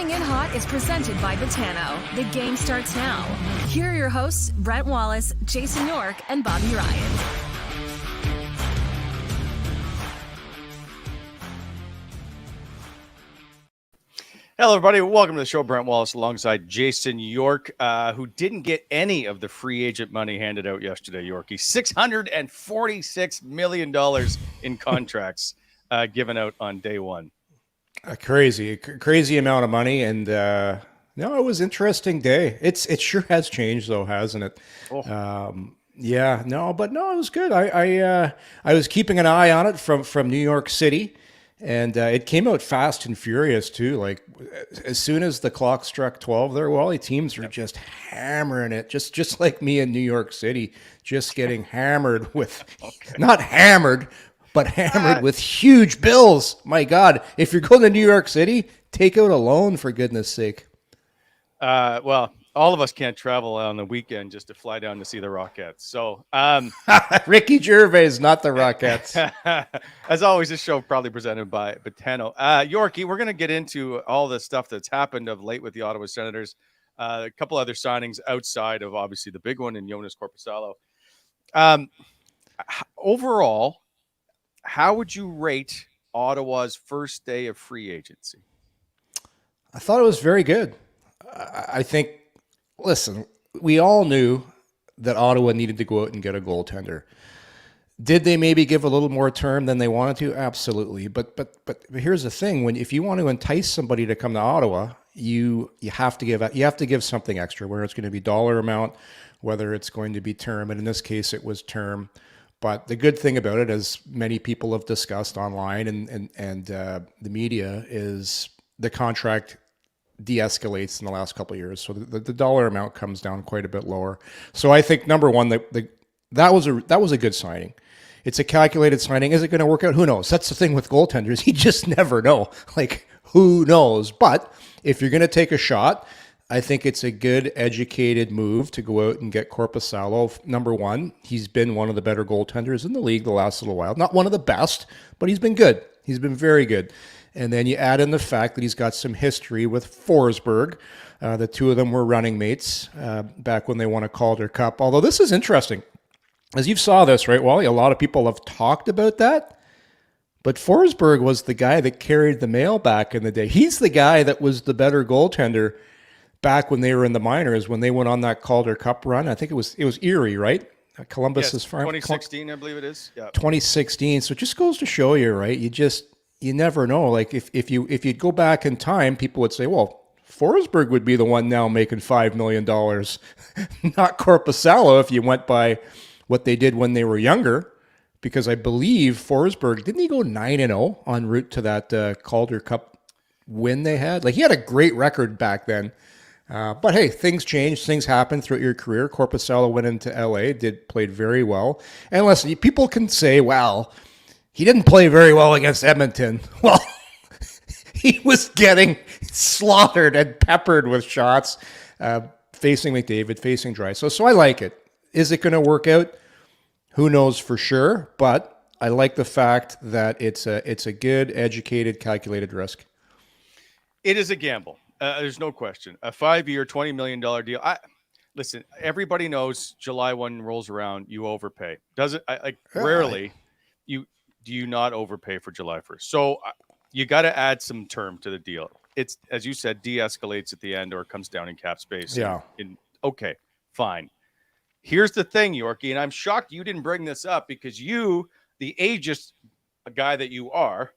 Coming in Hot is presented by Botano. The game starts now. Here are your hosts, Brent Wallace, Jason York, and Bobby Ryan. Hello, everybody. Welcome to the show. Brent Wallace alongside Jason York, who didn't get any of the free agent money handed out yesterday, Yorkie. $646 million in contracts given out on day one. A crazy amount of money. And no, it was an interesting day. It sure has changed, though, hasn't it? Oh. Yeah, no, it was good. I was keeping an eye on it from New York City. And it came out fast and furious, too. Like, as soon as the clock struck 12 there, Wally, teams were just hammering it, just like me in New York City, just getting hammered with, not hammered, but hammered with huge bills. My God, if you're going to New York City, take out a loan, for goodness sake. Well, all of us can't travel on the weekend just to fly down to see the Rockettes. So, Ricky Gervais, not the Rockettes. As always, this show probably presented by Botano. Yorkie, we're going to get into all the stuff that's happened of late with the Ottawa Senators. A couple other signings outside of obviously the big one in Joonas Korpisalo. Overall, how would you rate Ottawa's first day of free agency? I thought it was very good. I think, listen, we all knew that Ottawa needed to go out and get a goaltender. Did they maybe give a little more term than they wanted to? Absolutely. But here's the thing: if you want to entice somebody to come to Ottawa, you have to give something extra. Whether it's going to be dollar amount, whether it's going to be term, and in this case, it was term. But the good thing about it, as many people have discussed online and the media, is the contract de-escalates in the last couple of years, so the dollar amount comes down quite a bit lower. So I think number one, that was a good signing. It's a calculated signing. Is it going to work out? Who knows? That's the thing with goaltenders; you just never know. Like, who knows? But if you're going to take a shot, I think it's a good, educated move to go out and get Korpisalo. Number one, he's been one of the better goaltenders in the league the last little while. Not one of the best, but he's been good. He's been very good. And then you add in the fact that he's got some history with Forsberg. The two of them were running mates back when they won a Calder Cup. Although this is interesting. As you saw this, right, Wally? A lot of people have talked about that. But Forsberg was the guy that carried the mail back in the day. He's the guy that was the better goaltender back when they were in the minors, when they went on that Calder Cup run. I think it was Erie, right? Columbus's farm. 2016, I believe it is. Yeah. 2016. So it just goes to show you, right? You never know. Like if you'd go back in time, people would say, well, Forsberg would be the one now making $5 million, not Korpisalo, if you went by what they did when they were younger. Because I believe Forsberg, didn't he go 9-0 en route to that Calder Cup win they had? Like, he had a great record back then. But hey, things change. Things happen throughout your career. Korpisalo went into LA, played very well. And listen, people can say, well, he didn't play very well against Edmonton. Well, he was getting slaughtered and peppered with shots, facing McDavid, facing Draisaitl. So I like it. Is it going to work out? Who knows for sure? But I like the fact that it's a good, educated, calculated risk. It is a gamble. There's no question. A 5-year, $20 million deal. Listen, everybody knows July 1 rolls around, you overpay. Rarely do you not overpay for July 1st. So you got to add some term to the deal. It's, as you said, de-escalates at the end or comes down in cap space. Yeah. Okay, fine. Here's the thing, Yorkie, and I'm shocked you didn't bring this up because you, the ageist guy that you are,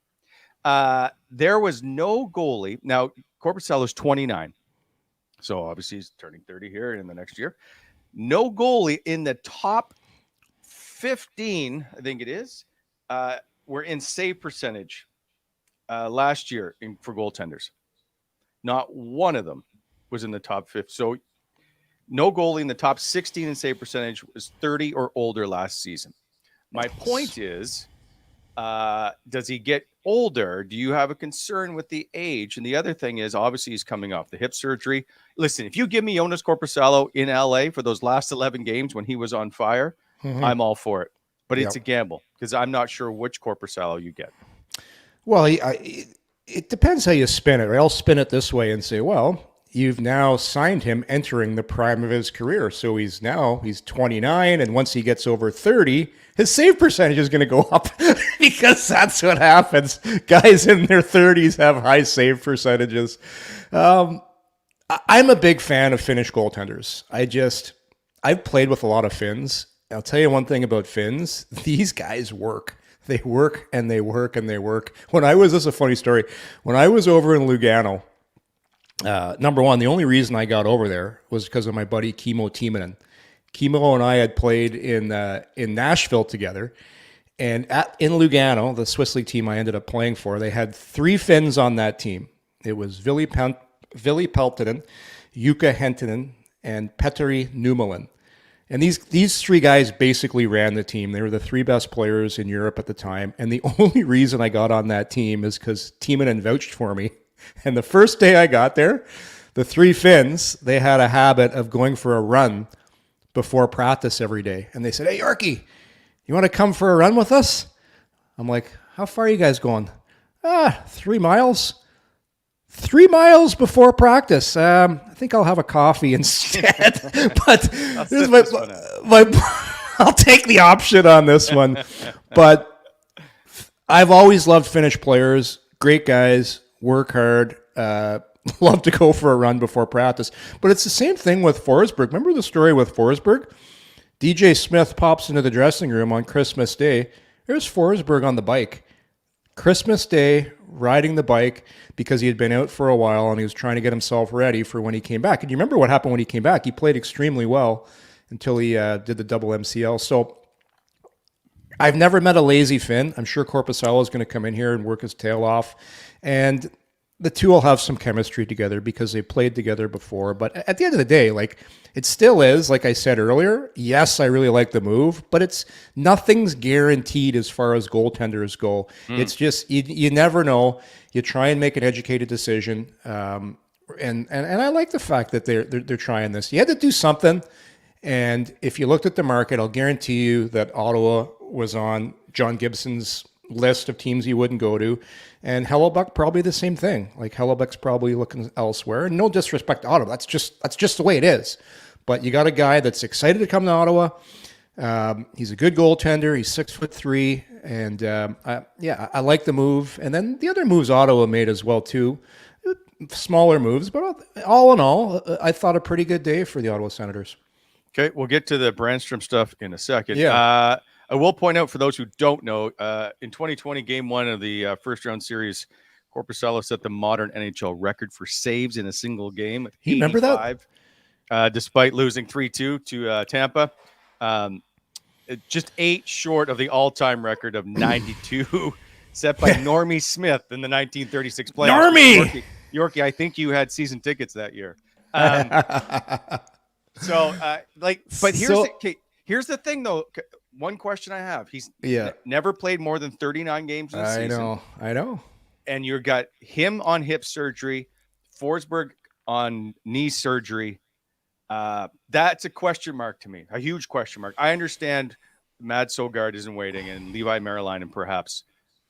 there was no goalie. Now, Korpisalo's 29. So obviously he's turning 30 here in the next year. No goalie in the top 15, I think it is, were in save percentage last year for goaltenders. Not one of them was in the top 50. So no goalie in the top 16 in save percentage was 30 or older last season. My point is, does he get older? Do you have a concern with the age? And the other thing is, obviously, he's coming off the hip surgery. Listen, if you give me Joonas Korpisalo in LA for those last 11 games when he was on fire, I'm all for it. But it's a gamble because I'm not sure which Korpisalo you get. Well, it depends how you spin it. Right? I'll spin it this way and say, well, you've now signed him entering the prime of his career. So he's 29, and once he gets over 30, his save percentage is going to go up because that's what happens. Guys in their 30s have high save percentages. I'm a big fan of Finnish goaltenders. I've played with a lot of Finns. I'll tell you one thing about Finns. These guys work. They work and they work and they work. This is a funny story. When I was over in Lugano, number one, the only reason I got over there was because of my buddy Kimmo Timonen. Kimmo and I had played in Nashville together. And in Lugano, the Swiss League team I ended up playing for, they had 3 Finns on that team. It was Ville Peltonen, Jukka Hentunen, and Petteri Nummelen. And these 3 guys basically ran the team. They were the 3 best players in Europe at the time. And the only reason I got on that team is because Timonen vouched for me. And the first day I got there, the 3 Finns, they had a habit of going for a run before practice every day. And they said, "Hey, Yorkie, you want to come for a run with us?" I'm like, "How far are you guys going?" 3 miles. 3 miles before practice. I think I'll have a coffee instead. But here's I'll take the option on this one. But I've always loved Finnish players. Great guys, work hard, love to go for a run before practice. But it's the same thing with Forsberg. Remember the story with Forsberg? DJ Smith pops into the dressing room on Christmas Day. There's Forsberg on the bike. Christmas Day, riding the bike because he had been out for a while and he was trying to get himself ready for when he came back. And you remember what happened when he came back? He played extremely well until he did the double MCL. So I've never met a lazy Finn. I'm sure Korpisalo is going to come in here and work his tail off. And the two will have some chemistry together because they played together before. But at the end of the day, it still is, like I said earlier, yes, I really like the move, but nothing's guaranteed as far as goaltenders go. It's just, you never know. You try and make an educated decision. And I like the fact that they're trying this. You had to do something. And if you looked at the market, I'll guarantee you that Ottawa was on John Gibson's list of teams he wouldn't go to. And Hellebuck probably the same thing. Hellebuck's probably looking elsewhere. And no disrespect to Ottawa. That's just the way it is. But you got a guy that's excited to come to Ottawa. He's a good goaltender. He's 6'3", and I like the move. And then the other moves Ottawa made as well too, smaller moves, but all in all, I thought a pretty good day for the Ottawa Senators. Okay, we'll get to the Brannstrom stuff in a second. Yeah. I will point out for those who don't know, in 2020, Game 1 of the first round series, Korpisalo set the modern NHL record for saves in a single game. You remember that? Despite losing 3-2 to Tampa. Just 8 short of the all-time record of 92 set by Normie Smith in the 1936 playoffs. Normie! Yorkie, I think you had season tickets that year. But here's the thing, though. One question I have. He's never played more than 39 games in a season. I know. And you got him on hip surgery, Forsberg on knee surgery. That's a question mark to me, a huge question mark. I understand Mad Sogard isn't waiting and Levi Marilainen perhaps,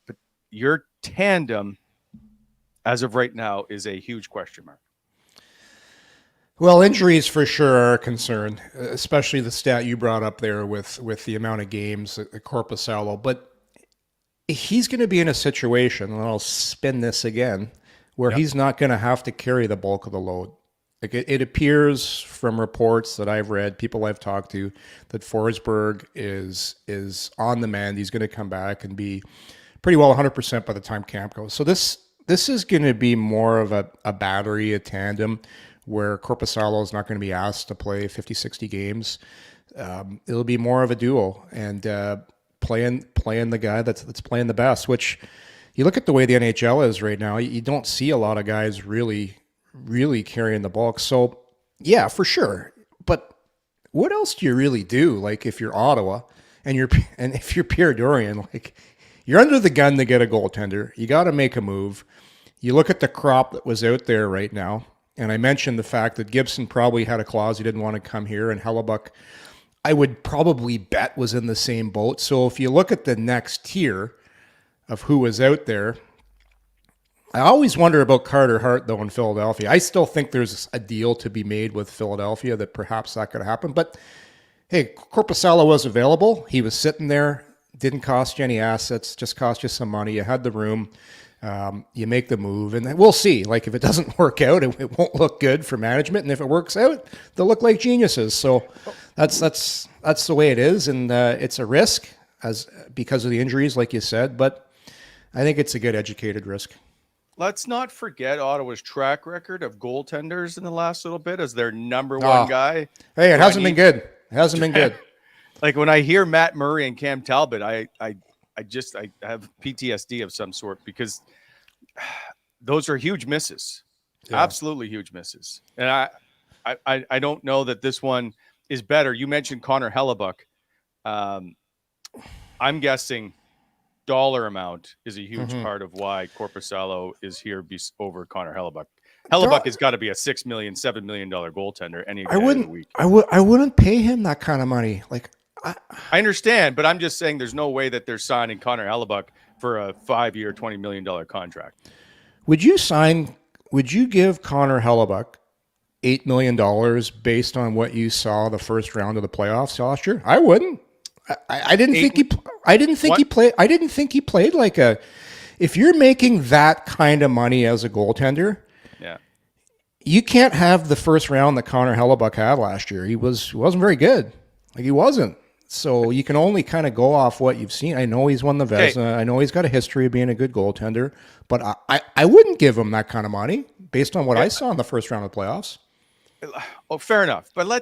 but your tandem as of right now is a huge question mark. Well, injuries for sure are a concern, especially the stat you brought up there with the amount of games at Korpisalo. But he's going to be in a situation, and I'll spin this again, where he's not going to have to carry the bulk of the load. It appears from reports that I've read, people I've talked to, that Forsberg is on the mend. He's going to come back and be pretty well 100% by the time camp goes. So this is going to be more of a battery, a tandem, where Korpisalo is not going to be asked to play 50, 60 games. It'll be more of a duo and playing the guy that's playing the best, which you look at the way the NHL is right now, you don't see a lot of guys really carrying the bulk. So yeah, for sure. But what else do you really do? If you're Ottawa and if you're Pierre Dorion, you're under the gun to get a goaltender. You got to make a move. You look at the crop that was out there right now. And I mentioned the fact that Gibson probably had a clause he didn't want to come here, and Hellebuck, I would probably bet, was in the same boat. So if you look at the next tier of who was out there, I always wonder about Carter Hart, though, in Philadelphia. I still think there's a deal to be made with Philadelphia that perhaps that could happen. But, hey, Korpisalo was available. He was sitting there. Didn't cost you any assets, just cost you some money. You had the room. You make the move, and we'll see. Like, if it doesn't work out, it won't look good for management. And if it works out, they'll look like geniuses. So that's the way it is. And it's a risk because of the injuries, like you said. But I think it's a good educated risk. Let's not forget Ottawa's track record of goaltenders in the last little bit as their number one guy. Hey, it hasn't been good. It hasn't been good. Like when I hear Matt Murray and Cam Talbot, I have PTSD of some sort because those are huge misses. Yeah. Absolutely huge misses. And I don't know that this one is better. You mentioned Connor Hellebuck. I'm guessing dollar amount is a huge part of why Korpisalo is here over Connor Hellebuck. Hellebuck has got to be a $6 million, $7 million goaltender any day of the week. I wouldn't pay him that kind of money. Like, I understand, but I'm just saying there's no way that they're signing Connor Hellebuck for a 5-year, $20 million contract. Would you give Connor Hellebuck $8 million based on what you saw the first round of the playoffs last year? I wouldn't. I didn't think he played like a. If you're making that kind of money as a goaltender, yeah, you can't have the first round that Connor Hellebuck had last year. He wasn't very good. Like, he wasn't. So you can only kind of go off what you've seen. I know he's won the Vezina. Okay. I know he's got a history of being a good goaltender, but I wouldn't give him that kind of money based on what I saw in the first round of the playoffs. Oh, fair enough. But I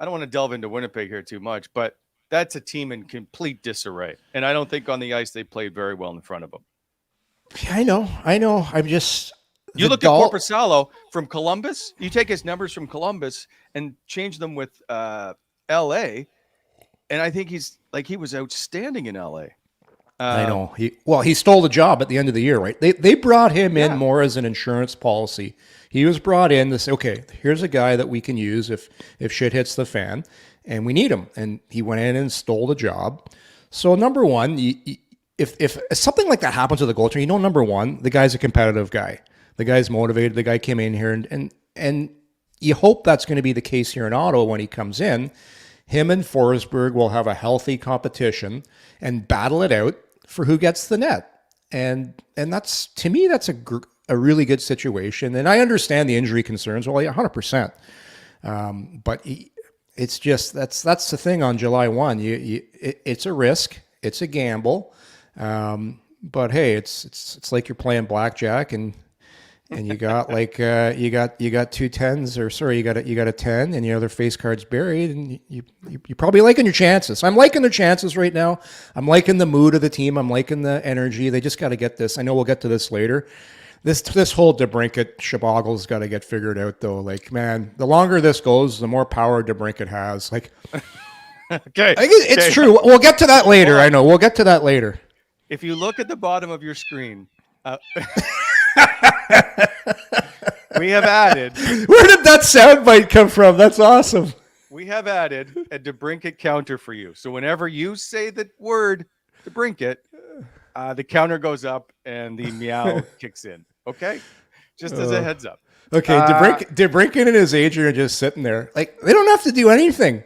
don't want to delve into Winnipeg here too much, but that's a team in complete disarray. And I don't think on the ice they played very well in front of them. I know. I'm just... You look at Korpisalo from Columbus, you take his numbers from Columbus and change them with L.A., and I think he was outstanding in L.A. I know. He stole the job at the end of the year, right? They brought him in more as an insurance policy. He was brought in to say, okay, here's a guy that we can use if shit hits the fan, and we need him. And he went in and stole the job. So number one, if something like that happens to the goaltender, number one, the guy's a competitive guy. The guy's motivated. The guy came in here, and you hope that's going to be the case here in Ottawa when he comes in. Him and Forsberg will have a healthy competition and battle it out for who gets the net. And that's, to me, that's a really good situation. And I understand the injury concerns. Well, 100%. But it's just, that's the thing on July 1. It's a risk. It's a gamble. But hey, it's like you're playing blackjack and you got like you got 2 10s, or sorry, you got a 10 and your other face card's buried, and you're probably liking your chances. I'm liking their chances right now. I'm liking the mood of the team. I'm liking the energy. They just got to get this. I know we'll get to this later. This whole DeBrincat shaboggle's got to get figured out, though. Like, man, the longer this goes, the more power DeBrincat has. Like, okay, it's true. We'll get to that later. I know we'll get to that later. If you look at the bottom of your screen. We have added. Where did that soundbite come from? That's awesome. We have added a DeBrincat counter for you. So whenever you say the word DeBrincat, the counter goes up and the meow kicks in. Okay, just as a heads up. Okay, DeBrincat and his agent are just sitting there, like they don't have to do anything.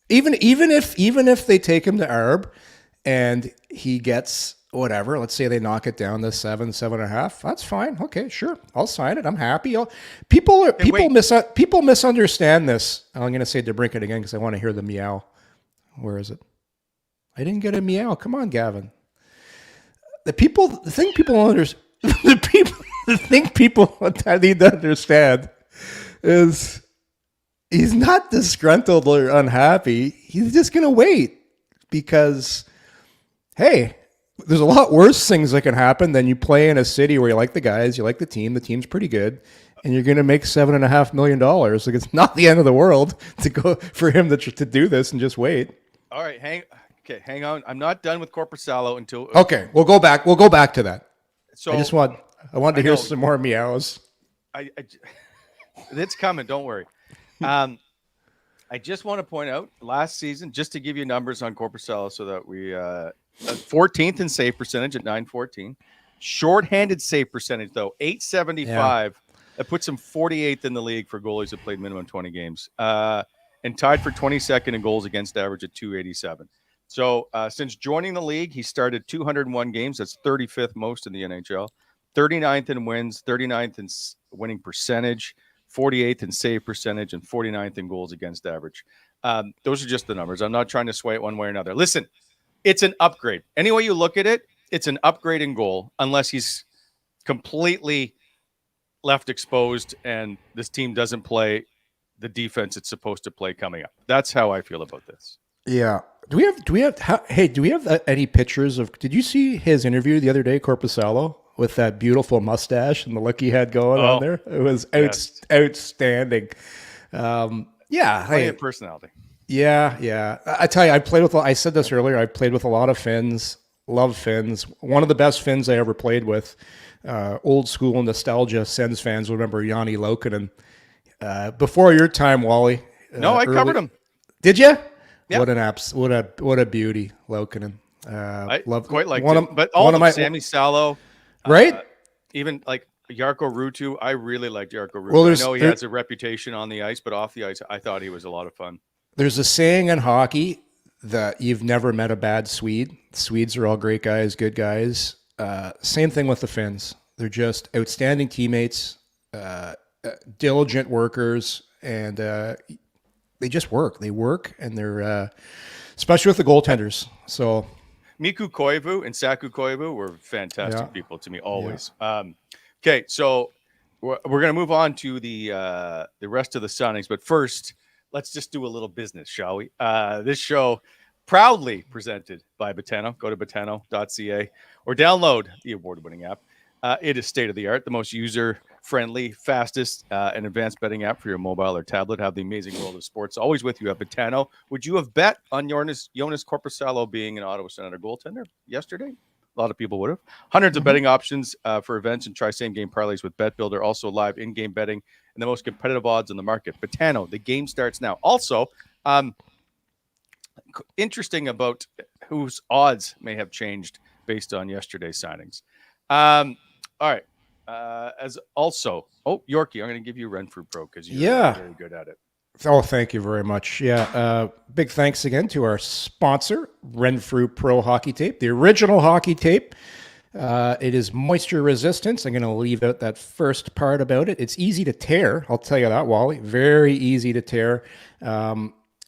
Even if they take him to Arb, and he gets whatever, let's say they knock it down to 7.5. That's fine. Okay, sure. I'll sign it. I'm happy. People misunderstand this. I'm going to say DeBrincat again because I want to hear the meow. Where is it? I didn't get a meow. Come on, Gavin. The thing people need to understand is he's not disgruntled or unhappy. He's just going to wait because, hey, there's a lot worse things that can happen than you play in a city where you like the guys, you like the team's pretty good, and you're going to make $7.5 million. Like, it's not the end of the world to go for him to do this and just wait. All right, hang on. I'm not done with Korpisalo until. Okay, we'll go back to that. So I wanted to hear some more meows. It's coming. Don't worry. I just want to point out last season, just to give you numbers on Korpisalo, so that we. 14th in save percentage at .914, Shorthanded save percentage, though, 875. That puts him 48th in the league for goalies that played minimum 20 games. And tied for 22nd in goals against average at 287. So since joining the league, he started 201 games. That's 35th most in the NHL. 39th in wins, 39th in winning percentage, 48th in save percentage, and 49th in goals against average. Those are just the numbers. I'm not trying to sway it one way or another. Listen, it's an upgrade. Any way you look at it, it's an upgrade in goal, unless he's completely left exposed and this team doesn't play the defense it's supposed to play coming up. That's how I feel about this. Yeah. Do we have any pictures of, did you see his interview the other day, Korpisalo, with that beautiful mustache and the look he had going on there? It was outstanding. Personality. Yeah. I tell you, I said this earlier, I played with a lot of Finns, love Finns. One of the best Finns I ever played with, old school nostalgia Sens fans will remember Jani Lokinen. Before your time, Wally. No, I covered him. Did you? Yeah. What a beauty, Lokinen. I love quite like him, but all of Sammy Salo, right? Even like Jarkko Ruutu. I really liked Jarkko Ruutu. Well, I know he has a reputation on the ice, but off the ice, I thought he was a lot of fun. There's a saying in hockey that you've never met a bad Swede. Swedes are all great guys, good guys. Same thing with the Finns. They're just outstanding teammates. Diligent workers, and they just work. They work, and they're especially with the goaltenders. So Mikko Koivu and Saku Koivu were fantastic people to me always. Yeah. Okay, so we're going to move on to the rest of the signings, but first, let's just do a little business, shall we? This show proudly presented by Betano. Go to betano.ca or download the award-winning app. It is state-of-the-art, the most user-friendly, fastest, and advanced betting app for your mobile or tablet. Have the amazing world of sports always with you at Betano. Would you have bet on Joonas Korpisalo being an Ottawa Senator goaltender yesterday? A lot of people would have. Hundreds of betting options for events, and try same-game parlays with Bet Builder. Also live in-game betting and the most competitive odds on the market. Betano, the game starts now. Also, interesting about whose odds may have changed based on yesterday's signings. All right. Yorkie, I'm going to give you Renfrew Pro because you're very good at it. Oh, thank you very much. Yeah. Big thanks again to our sponsor, Renfrew Pro Hockey Tape, the original hockey tape. It is moisture resistant. I'm going to leave out that first part about it. It's easy to tear. I'll tell you that, Wally. Very easy to tear.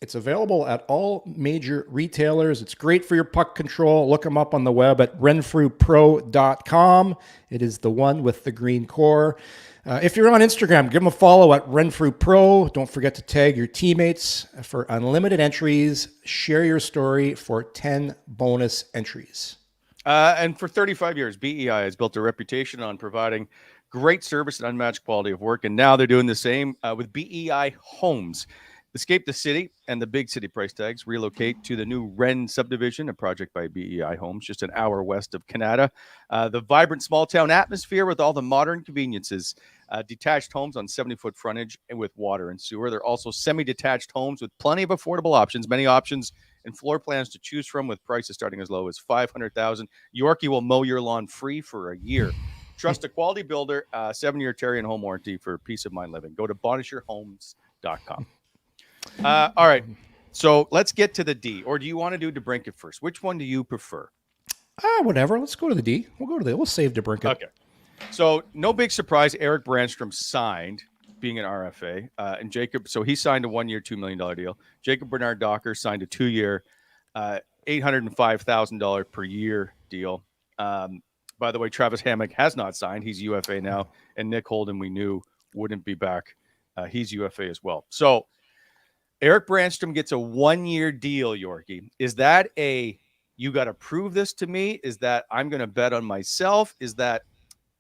It's available at all major retailers. It's great for your puck control. Look them up on the web at renfrewpro.com. It is the one with the green core. If you're on Instagram, give them a follow at Renfrew Pro. Don't forget to tag your teammates for unlimited entries. Share your story for 10 bonus entries. And for 35 years, BEI has built a reputation on providing great service and unmatched quality of work. And now they're doing the same with BEI Homes. Escape the city and the big city price tags. Relocate to the new Wren subdivision, a project by BEI Homes, just an hour west of Canada. The vibrant small town atmosphere with all the modern conveniences. Detached homes on 70-foot frontage and with water and sewer. They're also semi-detached homes with plenty of affordable options. Many options and floor plans to choose from with prices starting as low as $500,000. Yorkie will mow your lawn free for a year. Trust a quality builder, 7-year Terry and home warranty for peace of mind living. Go to bonishyourhomes.com. All right, so let's get to the D. Or do you want to do DeBrincat first? Which one do you prefer? Whatever. Let's go to the D. We'll save DeBrincat. Okay. So no big surprise. Eric Brannstrom signed, being an RFA, and Jacob. So he signed a 1-year, $2 million deal. Jacob Bernard Docker signed a 2-year, $805,000 per year deal. By the way, Travis Hammock has not signed. He's UFA now, and Nick Holden we knew wouldn't be back. He's UFA as well. So Eric Brannstrom gets a 1-year deal, Yorkie. Is that you got to prove this to me? Is that I'm going to bet on myself? Is that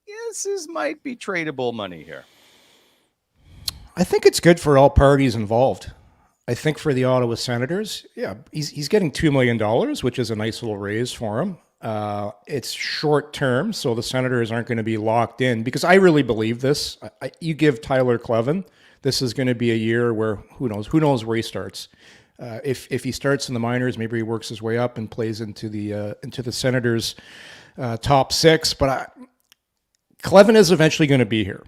this might be tradable money here? I think it's good for all parties involved. I think for the Ottawa Senators, he's getting $2 million, which is a nice little raise for him. It's short term, so the Senators aren't going to be locked in because I really believe this. You give Tyler Clevin, this is going to be a year where who knows where he starts. If he starts in the minors, maybe he works his way up and plays into the Senators' top 6. But Kleven is eventually going to be here.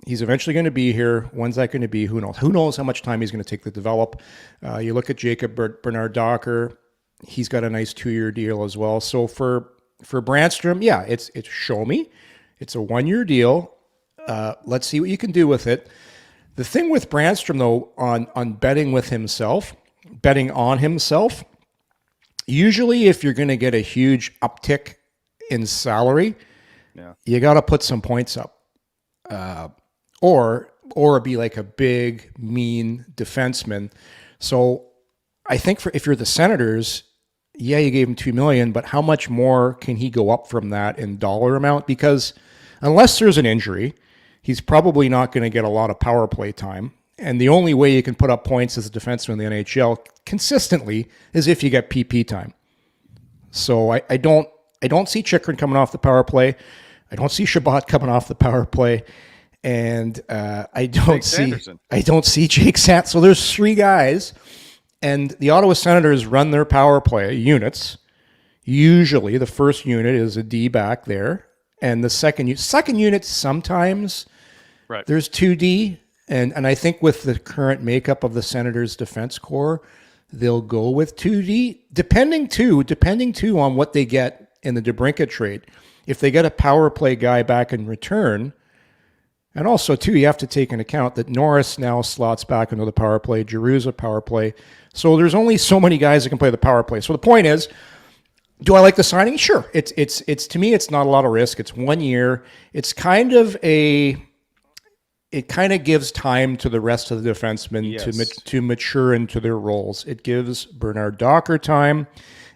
He's eventually going to be here. When's that going to be? Who knows? Who knows how much time he's going to take to develop? You look at Jacob Bernard Docker. He's got a nice 2-year deal as well. So for Brannstrom, yeah, it's show me. It's a 1-year deal. Let's see what you can do with it. The thing with Brannstrom, though, on betting on himself, usually if you're going to get a huge uptick in salary, you got to put some points up. Or be like a big, mean defenseman. So I think if you're the Senators, yeah, you gave him $2 million, but how much more can he go up from that in dollar amount? Because unless there's an injury, he's probably not going to get a lot of power play time. And the only way you can put up points as a defenseman in the NHL consistently is if you get PP time. So I don't see Chychrun coming off the power play. I don't see Chabot coming off the power play. And I don't see Jake Sanderson. So there's 3 guys, and the Ottawa Senators run their power play units. Usually, the first unit is a D back there, and the second unit sometimes there's 2D. And I think with the current makeup of the Senators' defense core, they'll go with 2D, depending too on what they get in the DeBrincat trade. If they get a power play guy back in return. And also, too, you have to take into account that Norris now slots back into the power play. Giroux's a power play. So there's only so many guys that can play the power play. So the point is, do I like the signing? Sure. It's to me, it's not a lot of risk. It's 1 year. It kind of gives time to the rest of the defensemen to mature into their roles. It gives Bernard Docker time.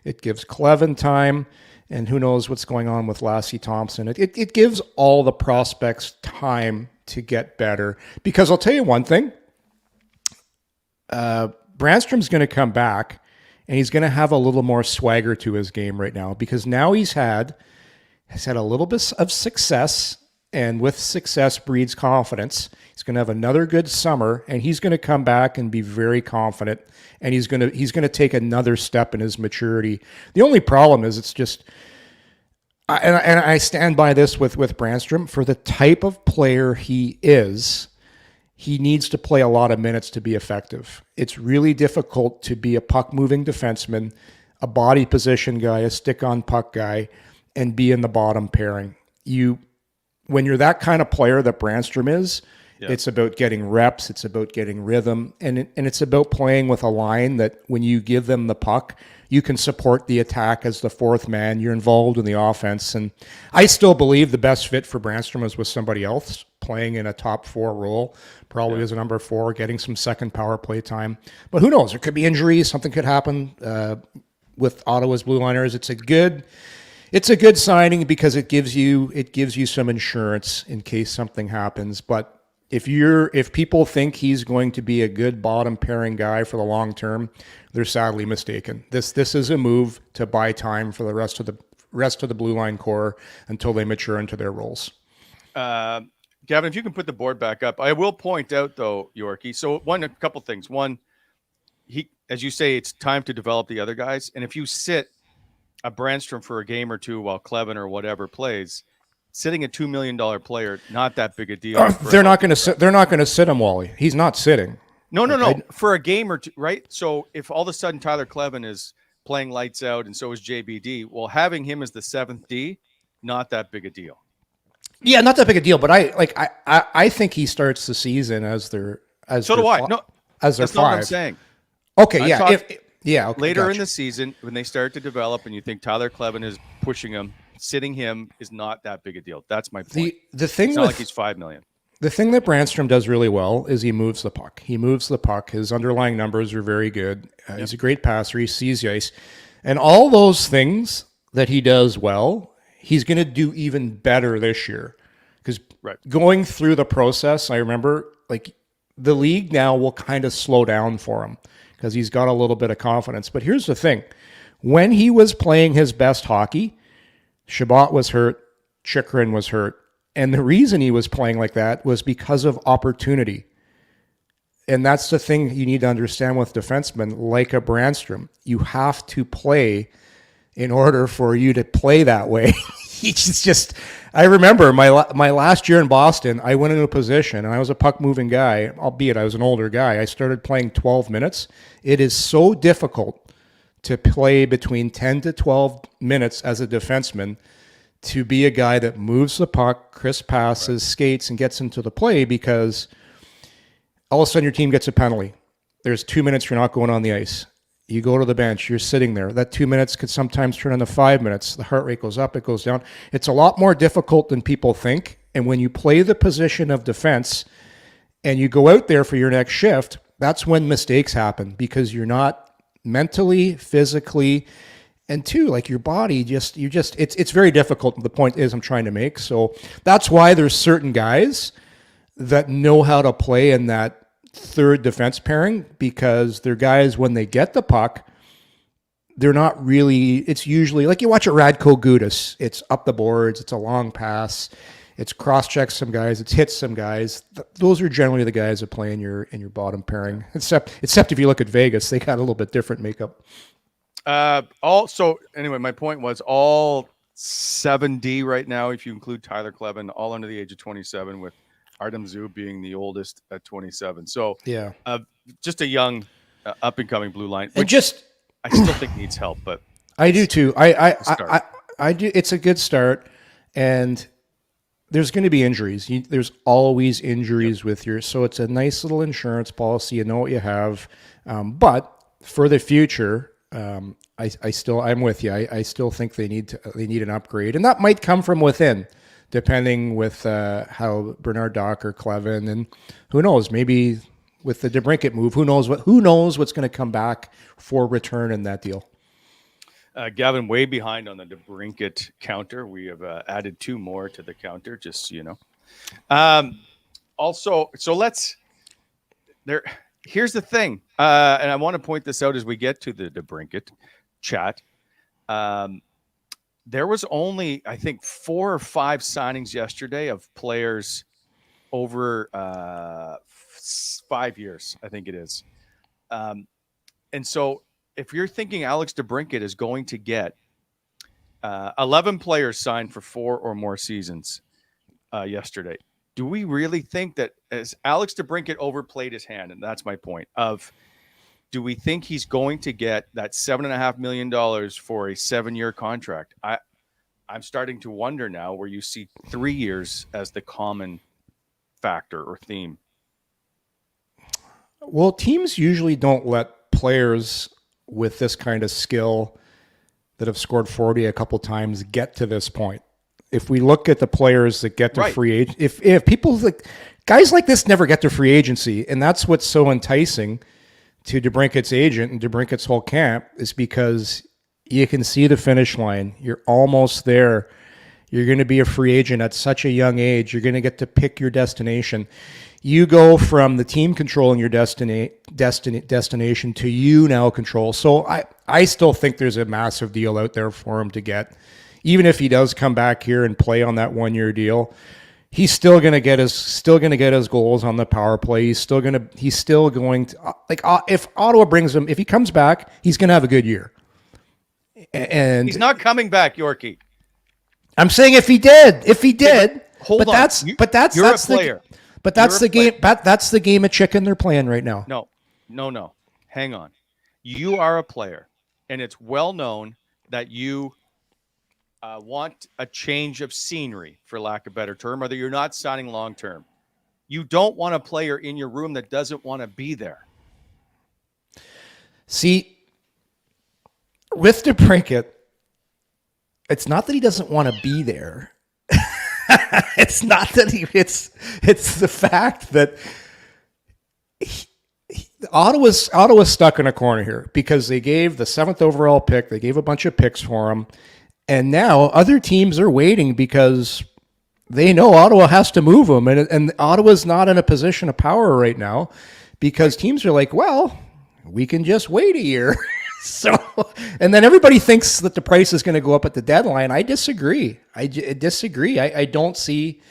It gives Kleven time. And who knows what's going on with Lassie Thompson. It gives all the prospects time to get better. Because I'll tell you one thing. Brannstrom's going to come back, and he's going to have a little more swagger to his game right now. Because now he's had a little bit of success, and with success breeds confidence. He's going to have another good summer, and he's going to come back and be very confident. And he's going to take another step in his maturity. The only problem is it's just, and I stand by this with Brannstrom, for the type of player he is, he needs to play a lot of minutes to be effective. It's really difficult to be a puck-moving defenseman, a body position guy, a stick-on puck guy, and be in the bottom pairing. When you're that kind of player that Brannstrom is, it's about getting reps, it's about getting rhythm, and it's about playing with a line that when you give them the puck, you can support the attack as the 4th man. You're involved in the offense. And I still believe the best fit for Brannstrom is with somebody else playing in a top 4 role, probably as a number 4, getting some second power play time. But who knows? There could be injuries. Something could happen with Ottawa's Blue Liners. It's a good signing because it gives you some insurance in case something happens. But if people think he's going to be a good bottom pairing guy for the long term, they're sadly mistaken. This is a move to buy time for the rest of the blue line core until they mature into their roles. Gavin, if you can put the board back up, I will point out though, Yorkie. So a couple things. One, as you say, it's time to develop the other guys, and if you sit a Brannstrom for a game or two while Kleven or whatever plays, sitting a $2 million player, not that big a deal. They're not going to sit him, Wally. He's not sitting. No. For a game or two, right? So if all of a sudden Tyler Kleven is playing lights out and so is JBD, well, having him as the 7th D, not that big a deal. Yeah, not that big a deal. But I think he starts the season as their as so their do I. No, as their that's 5. not what I'm saying. Okay, yeah. Okay, later in the season, when they start to develop, and you think Tyler Kleven is pushing him, sitting him is not that big a deal. That's my point. The thing it's not like he's $5 million. The thing that Brannstrom does really well is he moves the puck. His underlying numbers are very good. He's a great passer. He sees the ice. And all those things that he does well, he's going to do even better this year. Because going through the process, I remember, the league now will kind of slow down for him because he's got a little bit of confidence. But here's the thing. When he was playing his best hockey, Chabot was hurt, Chychrun was hurt. And the reason he was playing like that was because of opportunity. And that's the thing you need to understand with defensemen like a Brannstrom. You have to play in order for you to play that way. He's just, I remember my last year in Boston, I went into a position, and I was a puck-moving guy, albeit I was an older guy. I started playing 12 minutes. It is so difficult to play between 10 to 12 minutes as a defenseman to be a guy that moves the puck, crisp passes, skates, and gets into the play, because all of a sudden your team gets a penalty. There's 2 minutes you're not going on the ice. You go to the bench, you're sitting there. That 2 minutes could sometimes turn into 5 minutes. The heart rate goes up, it goes down. It's a lot more difficult than people think. And when you play the position of defense and you go out there for your next shift, that's when mistakes happen, because you're not mentally, physically, and two, like your body it's very difficult. The point is I'm trying to make. So that's why there's certain guys that know how to play in that third defense pairing, because they're guys, when they get the puck, they're not really, it's usually like you watch a Radko Gudas, it's up the boards, it's a long pass, it's cross-checks some guys, it's hits some guys. Those are generally the guys that play in your bottom pairing, except if you look at Vegas, they got a little bit different makeup. So anyway, my point was all 7D right now, if you include Tyler Kleven, all under the age of 27, with Artem Zub being the oldest at 27. So yeah, just a young up and coming blue line, which I still think needs help, but I do too. I do. It's a good start, and there's going to be injuries. There's always injuries with so it's a nice little insurance policy. You know what you have, but for the future, I'm with you. I still think they need an upgrade, and that might come from within, depending with how Bernard Dock or Kleven, and who knows, maybe with the DeBrincat move, who knows what's going to come back for return in that deal. Gavin, way behind on the DeBrincat counter. We have added 2 more to the counter, just so you know. Also, so here's the thing, and I want to point this out as we get to the DeBrincat chat. There was only, I think, 4 or 5 signings yesterday of players over 5 years, I think it is. And so if you're thinking Alex DeBrincat is going to get 11 players signed for 4 or more seasons yesterday, do we really think that as Alex DeBrincat overplayed his hand? And that's my point of, do we think he's going to get that $7.5 million for a 7-year contract? I'm starting to wonder now, where you see 3 years as the common factor or theme. Well, teams usually don't let players with this kind of skill that have scored 40 a couple times get to this point. If we look at the players that get to free agent, if people like guys like this never get to free agency, and that's what's so enticing to DeBrincat's agent and DeBrincat's whole camp, is because you can see the finish line. You're almost there. You're going to be a free agent at such a young age. You're going to get to pick your destination. You go from the team controlling your destination to you now control. So I still think there's a massive deal out there for him to get. Even if he does come back here and play on that 1-year deal, he's still going to get his goals on the power play. He's still going to if Ottawa brings him, if he comes back, he's going to have a good year. And he's not coming back, Yorkie. I'm saying if he did. Hold on. That's a player. That's the game. That's the game of chicken they're playing right now. No. Hang on. You are a player, and it's well known that you want a change of scenery, for lack of a better term, or that you're not signing long term. You don't want a player in your room that doesn't want to be there. See, with DeBrincat, it's not that he doesn't want to be there. It's not that it's the fact that Ottawa's stuck in a corner here, because they gave the 7th overall pick, they gave a bunch of picks for him, and now other teams are waiting because they know Ottawa has to move him, and Ottawa's not in a position of power right now, because teams are like, well, we can just wait a year. So, and then everybody thinks that the price is going to go up at the deadline. I disagree. I disagree. I don't see.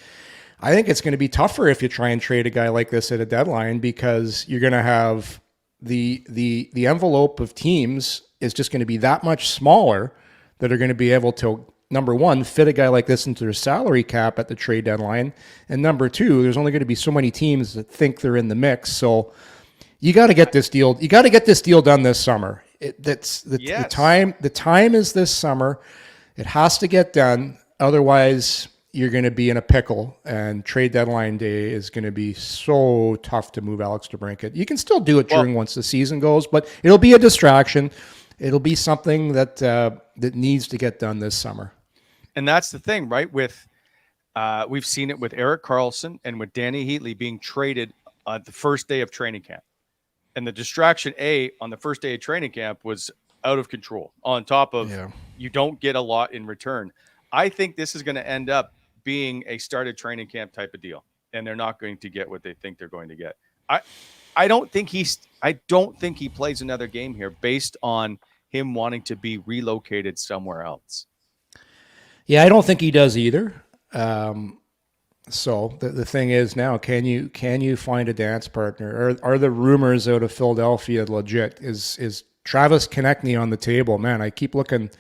I think it's going to be tougher if you try and trade a guy like this at a deadline, because you're going to have the envelope of teams is just going to be that much smaller that are going to be able to number one, fit a guy like this into their salary cap at the trade deadline. And number two, there's only going to be so many teams that think they're in the mix. So you got to get this deal. You got to get this deal done this summer. The time is this summer. It has to get done. Otherwise, you're going to be in a pickle, and trade deadline day is going to be so tough to move Alex DeBrincat. You can still do it once the season goes, but it'll be a distraction. It'll be something that that needs to get done this summer. And that's the thing, right? With we've seen it with Erik Karlsson and with Danny Heatley being traded on the first day of training camp. And the distraction on the first day of training camp was out of control, on top of you don't get a lot in return. I think this is going to end up being a started training camp type of deal, and they're not going to get what they think they're going to get. I don't think he plays another game here based on him wanting to be relocated somewhere else. Yeah, I don't think he does either. So the thing is now, can you find a dance partner? Are the rumors out of Philadelphia legit? Is Travis Konechny on the table? Man, I keep looking.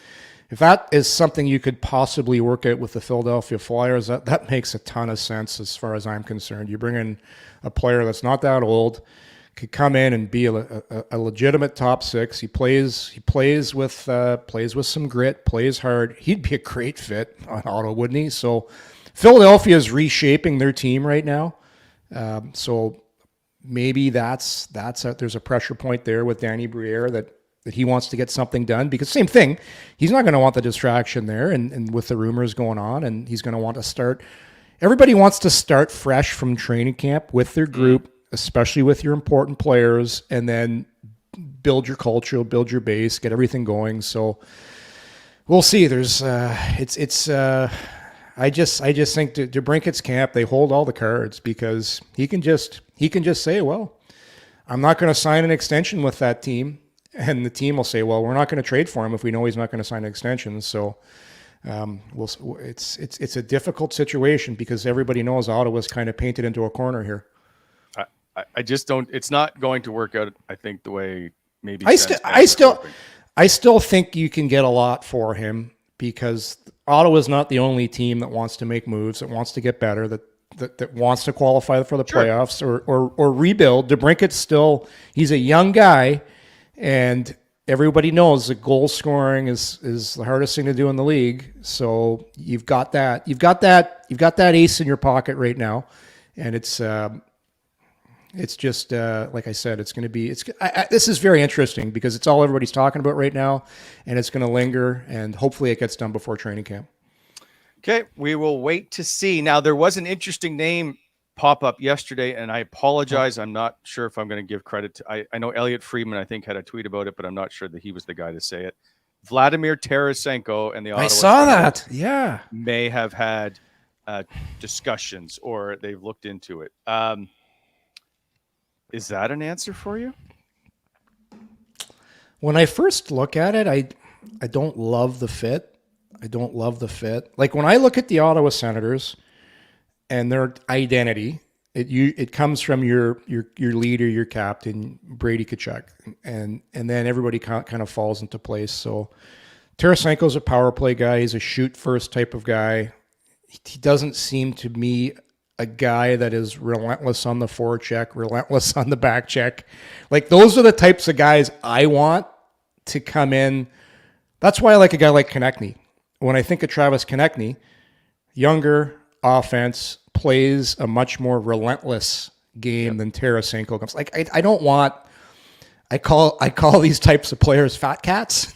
If that is something you could possibly work out with the Philadelphia Flyers, that makes a ton of sense as far as I'm concerned. You bring in a player that's not that old, could come in and be a legitimate top six. He plays with some grit, plays hard. He'd be a great fit on Ottawa, wouldn't he? So Philadelphia is reshaping their team right now. So maybe there's a pressure point there with Danny Briere that he wants to get something done, because same thing, he's not going to want the distraction there and with the rumors going on, and he's going to want to start. Everybody wants to start fresh from training camp with their group, especially with your important players, and then build your culture, build your base, get everything going. So we'll see. There's I just think DeBrincat's camp, they hold all the cards, because he can just say, well, I'm not going to sign an extension with that team. And the team will say, well, we're not going to trade for him if we know he's not going to sign an extension. So it's a difficult situation, because everybody knows Ottawa's kind of painted into a corner here. I just don't. It's not going to work out, I think, the way maybe. I still think you can get a lot for him, because Ottawa's not the only team that wants to make moves, that wants to get better, that wants to qualify for the playoffs or rebuild. DeBrincat's he's a young guy. And everybody knows that goal scoring is the hardest thing to do in the league. So you've got that ace in your pocket right now, and it's just like I said, it's going to be. This is very interesting, because it's all everybody's talking about right now, and it's going to linger, and hopefully it gets done before training camp. Okay, we will wait to see. Now, there was an interesting name pop up yesterday, and I apologize. I'm not sure if I'm going to give credit to. I know Elliot Friedman, I think, had a tweet about it, but I'm not sure that he was the guy to say it. Vladimir Tarasenko and the Ottawa Senators, yeah, may have had discussions, or they've looked into it. Is that an answer for you? When I first look at it, I don't love the fit. Like, when I look at the Ottawa Senators and their identity, it comes from your leader, your captain, Brady Tkachuk, and then everybody kind of falls into place. So Tarasenko's a power play guy. He's a shoot first type of guy. He doesn't seem to me a guy that is relentless on the forecheck, relentless on the back check. Like, those are the types of guys I want to come in. That's why I like a guy like Konechny. When I think of Travis Konechny, younger, offense, plays a much more relentless game than Tarasenko comes. Like, I don't want. I call these types of players fat cats.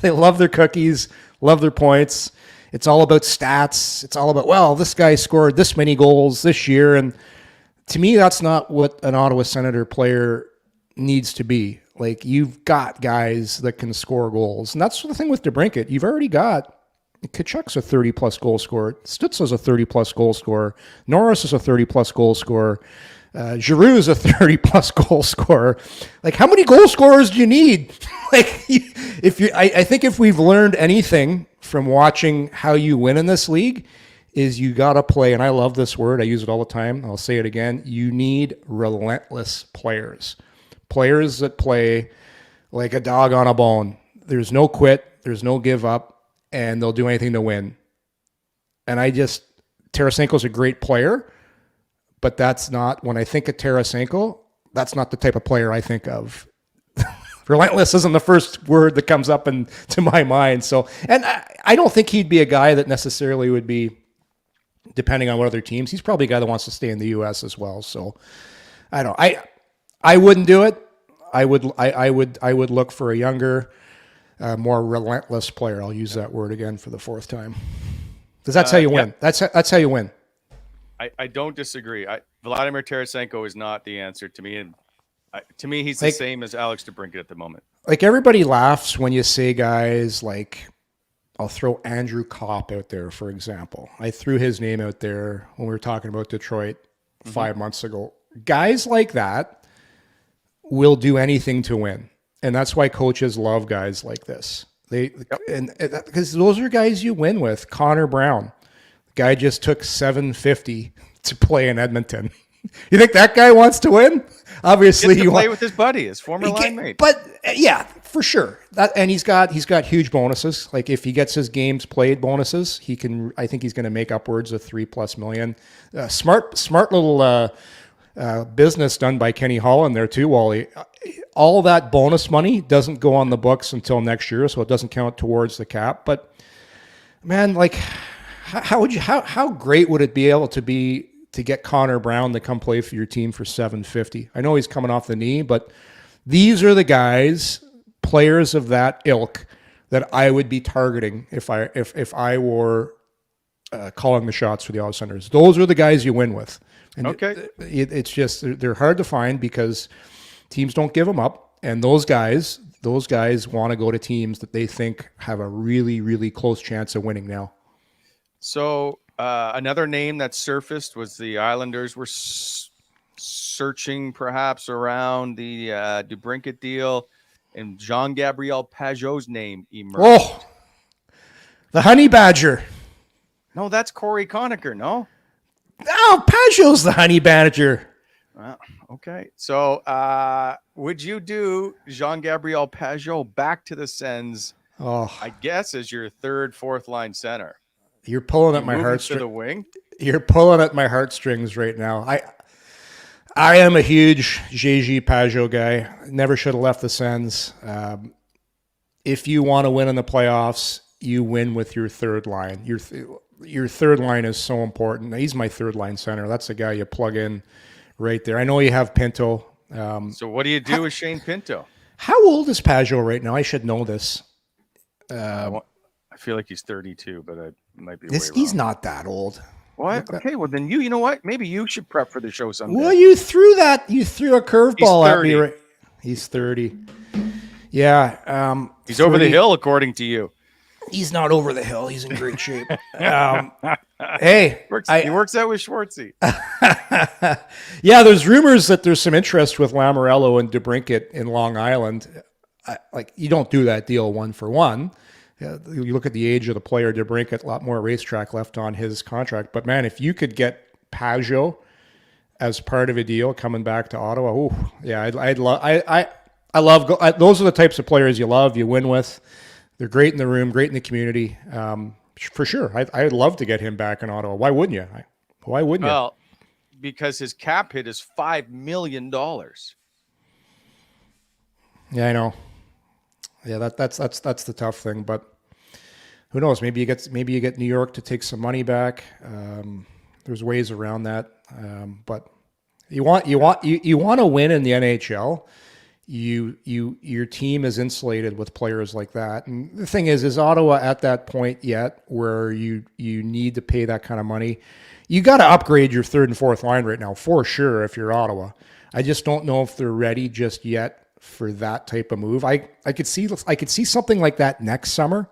They love their cookies, love their points. It's all about stats. It's all about, well, this guy scored this many goals this year, and to me, that's not what an Ottawa Senator player needs to be. Like, you've got guys that can score goals, and that's the thing with DeBrincat. You've already got. Tkachuk's a 30-plus goal scorer. Stützle's a 30-plus goal scorer. Norris is a 30-plus goal scorer. Giroux is a 30-plus goal scorer. Like, how many goal scorers do you need? Like, I think if we've learned anything from watching how you win in this league, is you got to play, and I love this word. I use it all the time. I'll say it again. You need relentless players. Players that play like a dog on a bone. There's no quit. There's no give up. and they'll do anything to win. And Tarasenko's a great player, but that's not, when I think of Tarasenko, that's not the type of player I think of. Relentless isn't the first word that comes up into my mind. So, and I don't think he'd be a guy that necessarily would be, depending on what other teams. He's probably a guy that wants to stay in the U.S. as well. So, I wouldn't do it. I would look for a younger, more relentless player. I'll use that word again for the fourth time. Because that's how you win. That's how you win. I don't disagree. Vladimir Tarasenko is not the answer to me, and to me, he's the same as Alex DeBrincat at the moment. Like, everybody laughs when you say guys like, I'll throw Andrew Kopp out there, for example. I threw his name out there when we were talking about Detroit 5 months ago. Guys like that will do anything to win, and that's why coaches love guys like this. Because those are guys you win with. Connor Brown, the guy just took $750 to play in Edmonton. You think that guy wants to win? Obviously, he play with his buddy, his former line mate. But yeah, for sure. And he's got huge bonuses. Like, if he gets his games played bonuses, he can. I think he's going to make upwards of $3+ million. Smart little business done by Kenny Holland there too, Wally. All that bonus money doesn't go on the books until next year, so it doesn't count towards the cap. But man, like, how great would it be able to be to get Connor Brown to come play for your team for $750? I know he's coming off the knee, but these are the guys, players of that ilk, that I would be targeting if I were calling the shots for the Ottawa Senators. Those are the guys you win with. And it's just, they're hard to find because teams don't give them up, and those guys want to go to teams that they think have a really, really close chance of winning now. So another name that surfaced was the Islanders were searching perhaps around the DeBrincat deal, and Jean-Gabriel Pageau's name emerged. Oh, the Honey Badger. No, that's Corey Conacher, no? No, Pageau's the Honey Badger. Well, okay. So would you do Jean-Gabriel Pageau back to the Sens, I guess, as your third, fourth line center? You're pulling at my heartstrings. To the wing? You're pulling at my heartstrings right now. I am a huge JG Pageau guy. Never should have left the Sens. If you want to win in the playoffs, you win with your third line. Your third line is so important. He's my third line center. That's the guy you plug in right there. I know you have Pinto. So what do you do with Shane Pinto? How old is Pageau right now? I should know this. I feel like he's 32, but I might be way wrong. He's not that old. What? Okay, well then you know what? Maybe you should prep for the show someday. Well, you threw a curveball at me. Right? He's 30. Yeah. He's over the hill, according to you. He's not over the hill. He's in great shape. Hey, he works out with Schwartzy. Yeah, there's rumors that there's some interest with Lamoriello and DeBrincat in Long Island. You don't do that deal 1-for-1. You look at the age of the player, DeBrincat, a lot more racetrack left on his contract. But man, if you could get Pageau as part of a deal coming back to Ottawa, I love. Those are the types of players you love, you win with. They're great in the room, great in the community. For sure, I'd love to get him back in Ottawa. Why wouldn't you? Why wouldn't you? Well, because his cap hit is $5 million. Yeah, I know. Yeah, that's the tough thing, but who knows? Maybe you get New York to take some money back. There's ways around that, but you want to win in the NHL. Your team is insulated with players like that. And the thing is Ottawa at that point yet where you need to pay that kind of money? You got to upgrade your third and fourth line right now for sure if you're Ottawa. I just don't know if they're ready just yet for that type of move. I could see something like that next summer,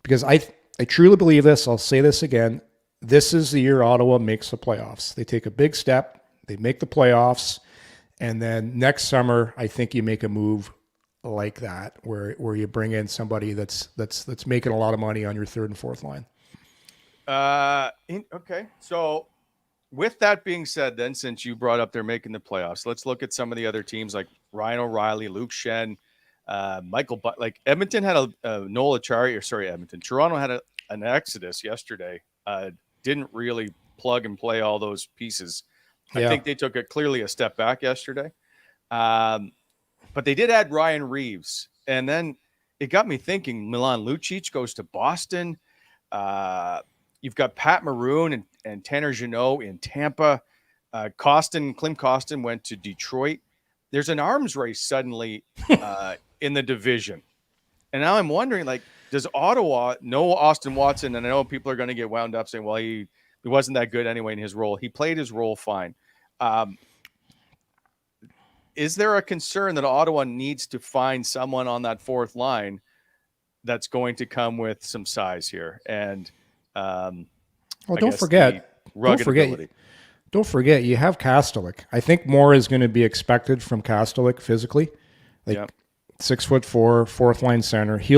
because I truly believe this. I'll say this again. This is the year Ottawa makes the playoffs. They take a big step. They make the playoffs. And then next summer, I think you make a move like that, where you bring in somebody that's making a lot of money on your third and fourth line. Okay. So with that being said, then, since you brought up they're making the playoffs, let's look at some of the other teams like Ryan O'Reilly, Luke Shen, Michael, but like Edmonton had a Noel Acciari, or sorry, Edmonton. Toronto had an exodus yesterday. Didn't really plug and play all those pieces. I think they took clearly a step back yesterday. But they did add Ryan Reeves. And then it got me thinking, Milan Lucic goes to Boston. You've got Pat Maroon and Tanner Jeannot in Tampa. Klim Kostin went to Detroit. There's an arms race suddenly in the division. And now I'm wondering, like, does Ottawa know Austin Watson? And I know people are going to get wound up saying, well, he wasn't that good anyway in his role. He played his role fine. Is there a concern that Ottawa needs to find someone on that fourth line that's going to come with some size here? And don't forget, you have Kastelik. I think more is going to be expected from Kastelik physically. 6'4", fourth line center. He's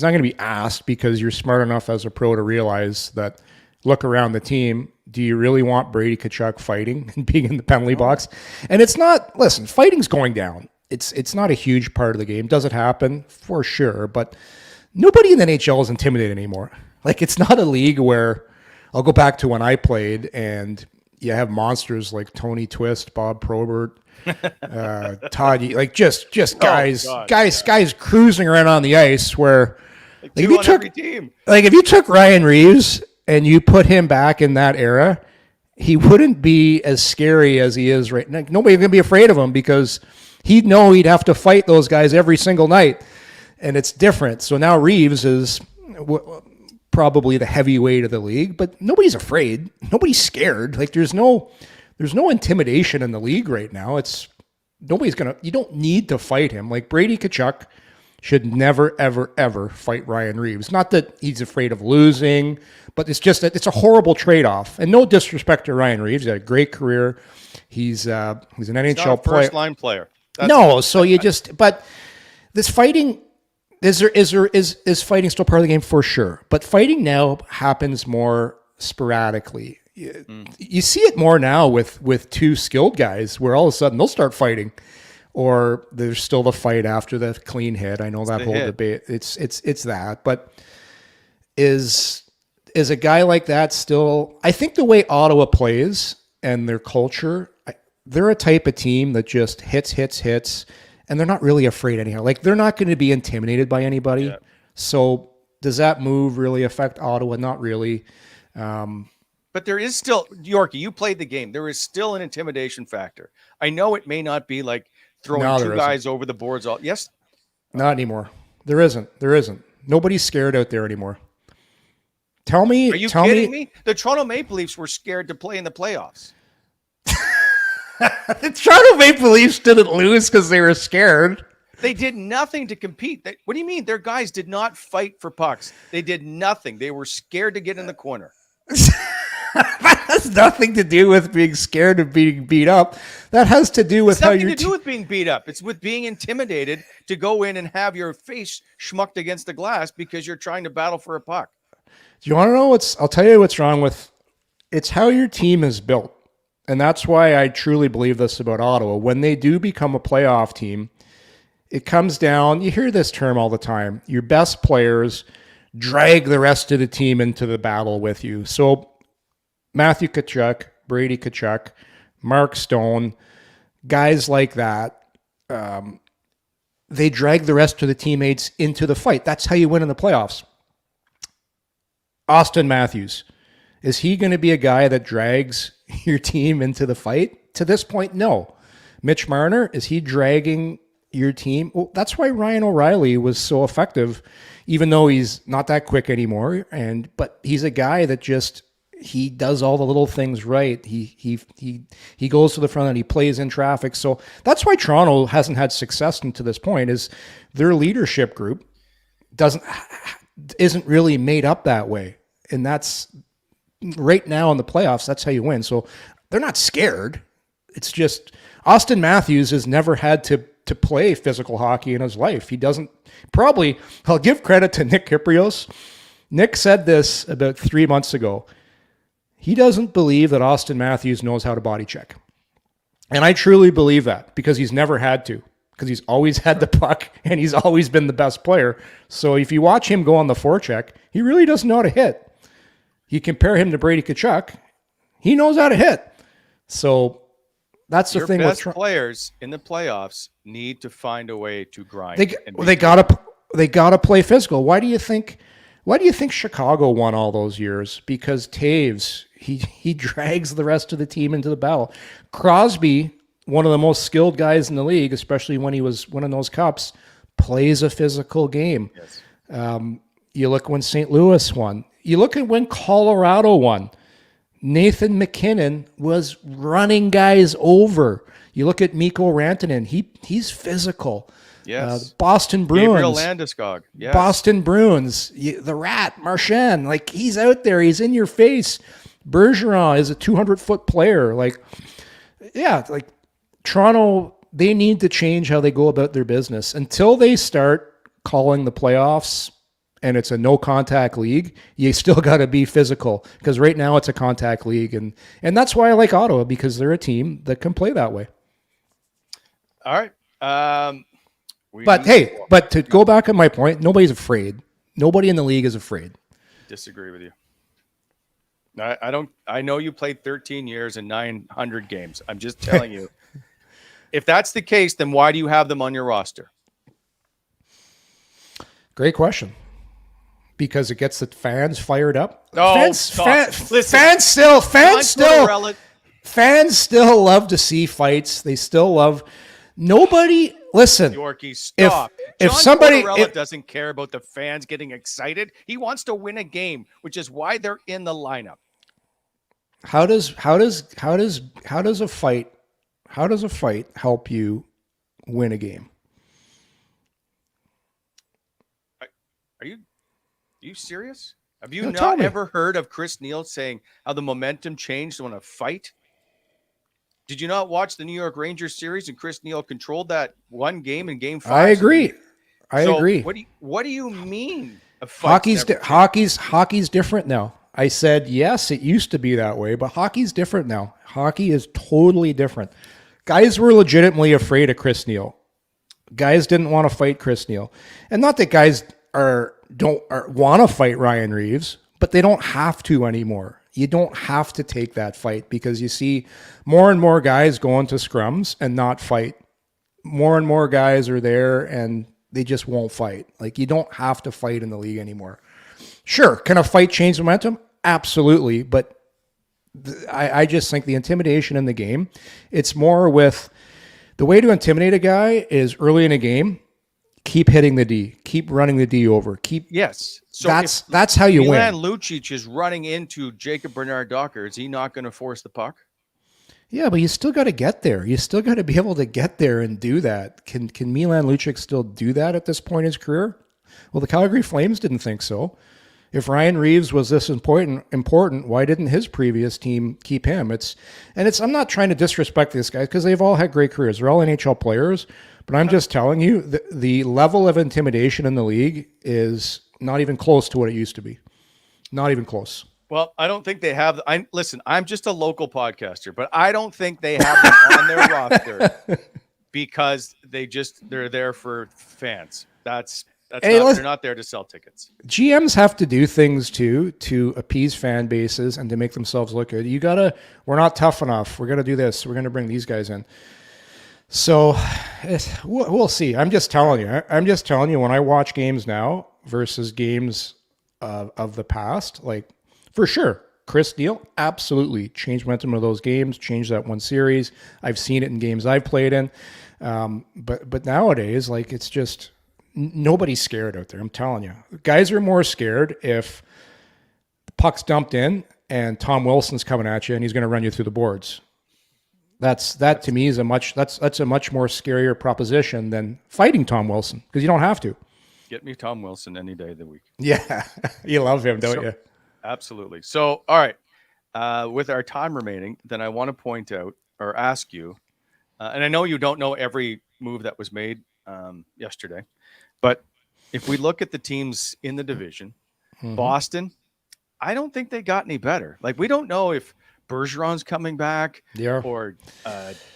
not going to be asked, because you're smart enough as a pro to realize that, look around the team. Do you really want Brady Tkachuk fighting and being in the penalty box? And it's not, listen, fighting's going down. It's not a huge part of the game. Does it happen? For sure. But nobody in the NHL is intimidated anymore. Like, it's not a league where, I'll go back to when I played, and you have monsters like Tony Twist, Bob Probert, Todd, like just guys cruising around on the ice, where like if you took Ryan Reeves and you put him back in that era, he wouldn't be as scary as he is right now. Nobody's going to be afraid of him, because he'd know he'd have to fight those guys every single night, and it's different. So now Reeves is probably the heavyweight of the league, but nobody's afraid. Nobody's scared. Like, there's no intimidation in the league right now. You don't need to fight him. Like, Brady Tkachuk should never, ever, ever fight Ryan Reeves. Not that he's afraid of losing, but it's just that it's a horrible trade-off. And no disrespect to Ryan Reeves. He had a great career. He's an NHL player. First-line player. But this fighting, is fighting still part of the game? For sure. But fighting now happens more sporadically. You see it more now with two skilled guys, where all of a sudden they'll start fighting. Or there's still the fight after the clean hit. I know that whole debate. It's that. But is a guy like that still? I think the way Ottawa plays and their culture, they're a type of team that just hits, and they're not really afraid anyhow. Like, they're not going to be intimidated by anybody. Yeah. So does that move really affect Ottawa? Not really. But there is still, Yorkie, you played the game. There is still an intimidation factor. I know it may not be like throwing two guys over the boards. Yes? Not anymore. There isn't. Nobody's scared out there anymore. Tell me. Are you kidding me? The Toronto Maple Leafs were scared to play in the playoffs. The Toronto Maple Leafs didn't lose because they were scared. They did nothing to compete. What do you mean? Their guys did not fight for pucks. They did nothing. They were scared to get in the corner. That has nothing to do with being scared of being beat up. That has to do with how you're... It's nothing to do with being beat up. It's with being intimidated to go in and have your face schmucked against the glass because you're trying to battle for a puck. Do you want to know I'll tell you what's wrong with... It's how your team is built. And that's why I truly believe this about Ottawa. When they do become a playoff team, it comes down... You hear this term all the time. Your best players drag the rest of the team into the battle with you. So Matthew Tkachuk, Brady Tkachuk, Mark Stone, guys like that, they drag the rest of the teammates into the fight. That's how you win in the playoffs. Austin Matthews, is he going to be a guy that drags your team into the fight? To this point, no. Mitch Marner, is he dragging your team? Well, that's why Ryan O'Reilly was so effective, even though he's not that quick anymore. But he's a guy that just... He does all the little things right. He goes to the front and he plays in traffic. So that's why Toronto hasn't had success to this point, is their leadership group isn't really made up that way. And that's right now in the playoffs, that's how you win. So they're not scared. It's just Austin Matthews has never had to play physical hockey in his life. He doesn't probably, I'll give credit to Nick Kyprios. Nick said this about 3 months ago. He doesn't believe that Austin Matthews knows how to body check. And I truly believe that because he's never had to. because he's always had the puck and he's always been the best player. So if you watch him go on the forecheck, he really doesn't know how to hit. You compare him to Brady Tkachuk, he knows how to hit. So that's the Your thing. Best players in the playoffs need to find a way to grind. They gotta play physical. Why do you think Chicago won all those years? Because Taves, he drags the rest of the team into the battle. Crosby, one of the most skilled guys in the league, especially when he was winning those cups, plays a physical game. Yes. You look when St. Louis won. You look at when Colorado won. Nathan McKinnon was running guys over. You look at Mikko Rantanen. He's physical. Yes. Boston Bruins. Gabriel Landeskog. Yes. Boston Bruins. The Rat, Marchand. Like, he's out there. He's in your face. Bergeron is a 200-foot player. Like, yeah, like Toronto, they need to change how they go about their business. Until they start calling the playoffs and it's a no-contact league, you still got to be physical, because right now it's a contact league. And that's why I like Ottawa, because they're a team that can play that way. All right. But to go back on my point, nobody's afraid. Nobody in the league is afraid. Disagree with you. I know you played 13 years and 900 games. I'm just telling you. If that's the case, then why do you have them on your roster? Great question. Because it gets the fans fired up. No, fans still love to see fights. They still love. Nobody, listen. Yorkie, stop. If John somebody doesn't care about the fans getting excited, he wants to win a game, which is why they're in the lineup. How does a fight help you win a game? Are you serious? Have you not ever heard of Chris Neil saying how the momentum changed when a fight? Did you not watch the New York Rangers series and Chris Neil controlled that one game in Game 5? I agree. What do you mean? Hockey's different now. I said, yes, it used to be that way, but hockey's different now. Hockey is totally different. Guys were legitimately afraid of Chris Neil. Guys didn't want to fight Chris Neil. And not that guys don't want to fight Ryan Reeves, but they don't have to anymore. You don't have to take that fight, because you see more and more guys going to scrums and not fight. More and more guys are there and they just won't fight. Like, you don't have to fight in the league anymore. Sure, can a fight change momentum? Absolutely, but I just think the intimidation in the game, it's more with the way to intimidate a guy is early in a game, keep hitting the D, keep running the D over, So that's how you win. Milan Lucic is running into Jacob Bernard-Docker. Is he not going to force the puck? Yeah, but you still got to get there. You still got to be able to get there and do that. Can Milan Lucic still do that at this point in his career? Well, the Calgary Flames didn't think so. If Ryan Reeves was this important, why didn't his previous team keep him? I'm not trying to disrespect this guy, because they've all had great careers. They're all NHL players, but I'm just telling you the level of intimidation in the league is not even close to what it used to be. Not even close. Well, I don't think they have. Listen, I'm just a local podcaster, but I don't think they have them on their roster because they're there for fans. They're not there to sell tickets. GMs have to do things too to appease fan bases and to make themselves look good. We're not tough enough. We're gonna do this. We're gonna bring these guys in. So we'll see. I'm just telling you. When I watch games now versus games of the past, like, for sure, Chris Neil absolutely changed momentum of those games. Changed that one series. I've seen it in games I've played in. But nowadays, like, it's just. Nobody's scared out there. I'm telling you, guys are more scared if the puck's dumped in and Tom Wilson's coming at you and he's going to run you through the boards. That to me is a much more scarier proposition than fighting Tom Wilson, because you don't have to. Get me Tom Wilson any day of the week. Yeah, you love him, don't you? Absolutely. So, all right, with our time remaining, then I want to point out or ask you, and I know you don't know every move that was made yesterday. But if we look at the teams in the division, Boston, I don't think they got any better. Like, we don't know if Bergeron's coming back or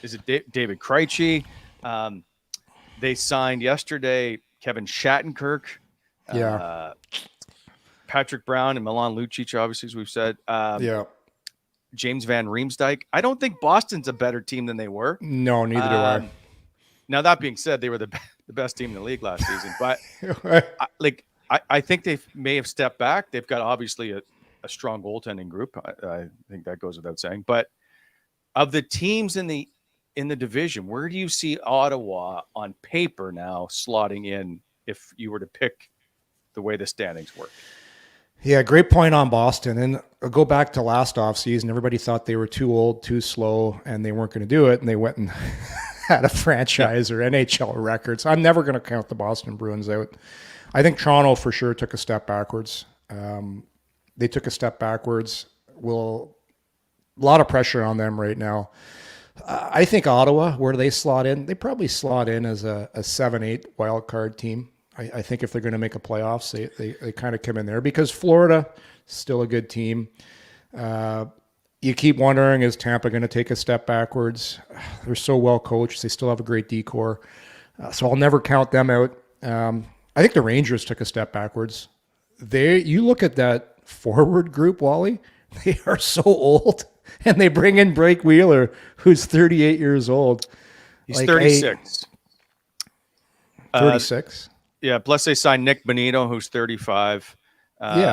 is it David Krejci? They signed yesterday Kevin Shattenkirk, Patrick Brown, and Milan Lucic, obviously, as we've said. James Van Riemsdyk. I don't think Boston's a better team than they were. No, neither do I. Now, that being said, they were the best team in the league last season. But I think they may have stepped back. They've got obviously a strong goaltending group. I think that goes without saying. But of the teams in the division, where do you see Ottawa on paper now slotting in if you were to pick the way the standings work? Yeah, great point on Boston. And I'll go back to last offseason. Everybody thought they were too old, too slow, and they weren't going to do it. And they went and had a franchise or NHL record. So I'm never going to count the Boston Bruins out. I think Toronto for sure took a step backwards. They took a step backwards. A lot of pressure on them right now. I think Ottawa, where do they slot in? They probably slot in as a 7-8 wild card team. I think if they're going to make a playoffs, they kind of come in there because Florida still a good team. You keep wondering, is Tampa going to take a step backwards? They're so well coached. They still have a great decor. So I'll never count them out. I think the Rangers took a step backwards. You look at that forward group, Wally, they are so old. And they bring in Blake Wheeler, who's 38 years old. He's 36. 36? Yeah, plus they signed Nick Bonito, who's 35. They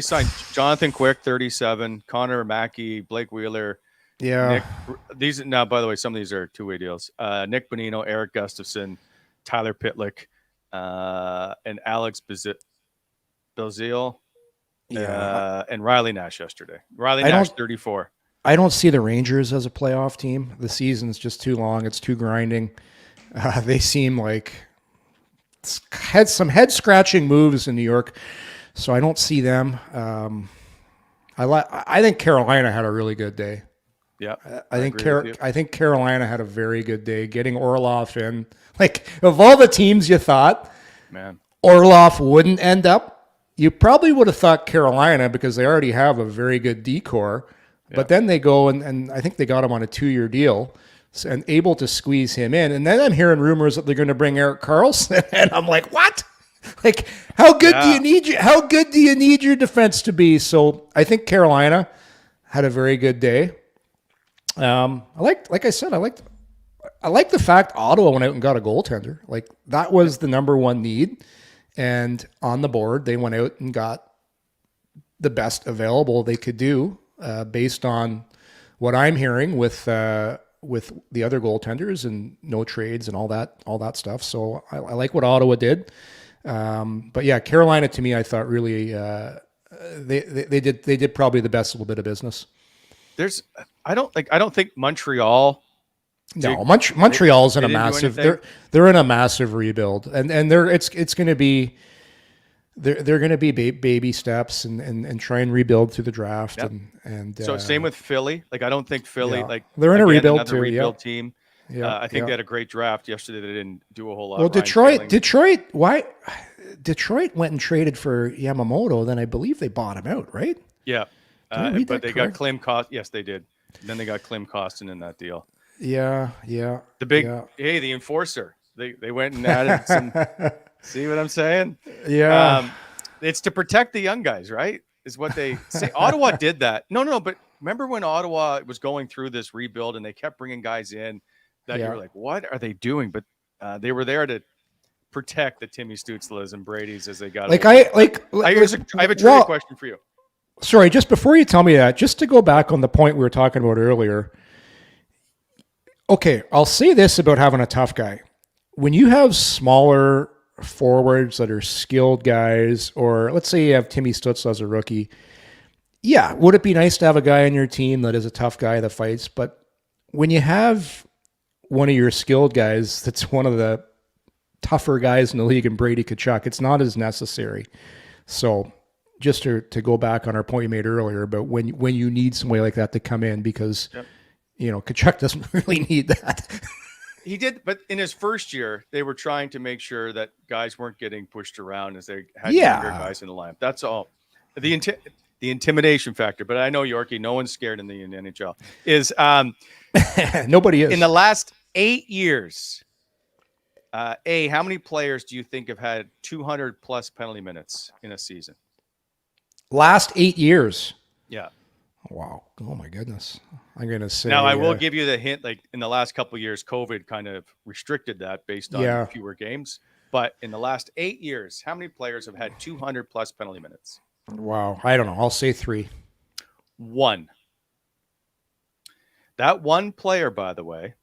signed Jonathan Quick, 37, Connor Mackey, Blake Wheeler. Yeah. Now, by the way, some of these are two-way deals. Nick Bonito, Eric Gustafson, Tyler Pitlick, and Alex Belzile. And Riley Nash yesterday. Nash, 34. I don't see the Rangers as a playoff team. The season's just too long. It's too grinding. They seem like had some head-scratching moves in New York, so I don't see them. I think Carolina had a really good day. Yeah, I think Carolina had a very good day getting Orlov in. Like, of all the teams you thought, man, Orlov wouldn't end up, you probably would have thought Carolina because they already have a very good decor. Yeah. But then they go and I think they got him on a 2-year deal and able to squeeze him in. And then I'm hearing rumors that they're going to bring Erik Karlsson, and I'm like, what? Like, how good do you need your defense to be? So I think Carolina had a very good day. I like the fact Ottawa went out and got a goaltender. Like, that was the number one need. And on the board, they went out and got the best available they could do based on what I'm hearing with the other goaltenders and no trades and all that stuff. So I like what Ottawa did. But yeah, Carolina to me, I thought really they did probably the best little bit of business. I don't think Montreal. No, Montreal's in a massive. They're in a massive rebuild, and it's going to be. They're going to be baby steps and try and rebuild through the draft. Yep. And so same with Philly. Like, I don't think Philly they're in a rebuild too. Rebuild team. Yeah, I think they had a great draft yesterday. They didn't do a whole lot. Well, Detroit went and traded for Yamamoto. Then I believe they bought him out, right? Yeah, but they got Klim Kostin. Yes, they did. And then they got Klim Kostin in that deal. Yeah. The enforcer. They went and added some. See what I'm saying? Yeah. It's to protect the young guys, right? Is what they say. Ottawa did that. No. But remember when Ottawa was going through this rebuild and they kept bringing guys in that you were like, what are they doing? But they were there to protect the Timmy Stützles and Brady's as they got. I have a trivia question for you. Sorry, just before you tell me that, just to go back on the point we were talking about earlier. Okay, I'll say this about having a tough guy. When you have smaller forwards that are skilled guys, or let's say you have Timmy Stützle as a rookie, yeah, would it be nice to have a guy on your team that is a tough guy that fights? But when you have one of your skilled guys that's one of the tougher guys in the league and Brady Tkachuk, it's not as necessary. So just to go back on our point you made earlier about when you need somebody like that to come in, because Tkachuk doesn't really need that. He did, but in his first year, they were trying to make sure that guys weren't getting pushed around as they had younger guys in the lineup. That's all. The intimidation factor, but I know Yorkie, no one's scared in the NHL. Is nobody is in the last 8 years, how many players do you think have had 200 plus penalty minutes in a season? Last 8 years. Yeah. Wow. Oh my goodness. I'm going to say. Now I will give you the hint, like in the last couple of years, COVID kind of restricted that based on fewer games. But in the last 8 years, how many players have had 200 plus penalty minutes? Wow. I don't know. I'll say 3. 1. That one player, by the way,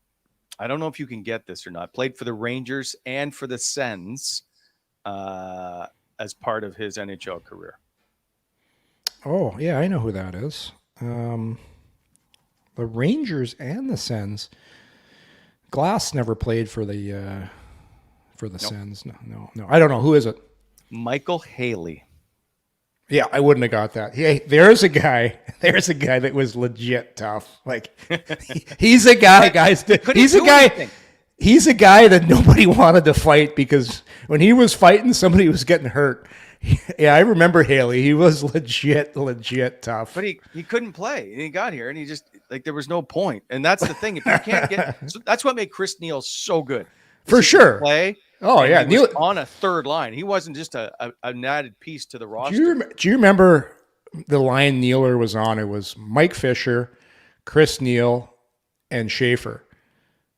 I don't know if you can get this or not, played for the Rangers and for the Sens as part of his NHL career. Oh, yeah, I know who that is. The Rangers and the Sens. Glass never played for the Sens. No. I don't know. Who is it? Michael Haley. Yeah, I wouldn't have got that. Hey, there's a guy that was legit tough. Like he's a guy, guys. He's a guy that nobody wanted to fight because when he was fighting, somebody was getting hurt. Yeah, I remember Haley. He was legit tough. But he couldn't play. And he got here and he just there was no point. And that's the thing. If you can't get that's what made Chris Neal so good. For sure. Play. Oh yeah, Neal on a third line. He wasn't just an added piece to the roster. Do you remember the line Nealer was on? It was Mike Fisher, Chris Neal, and Schaefer.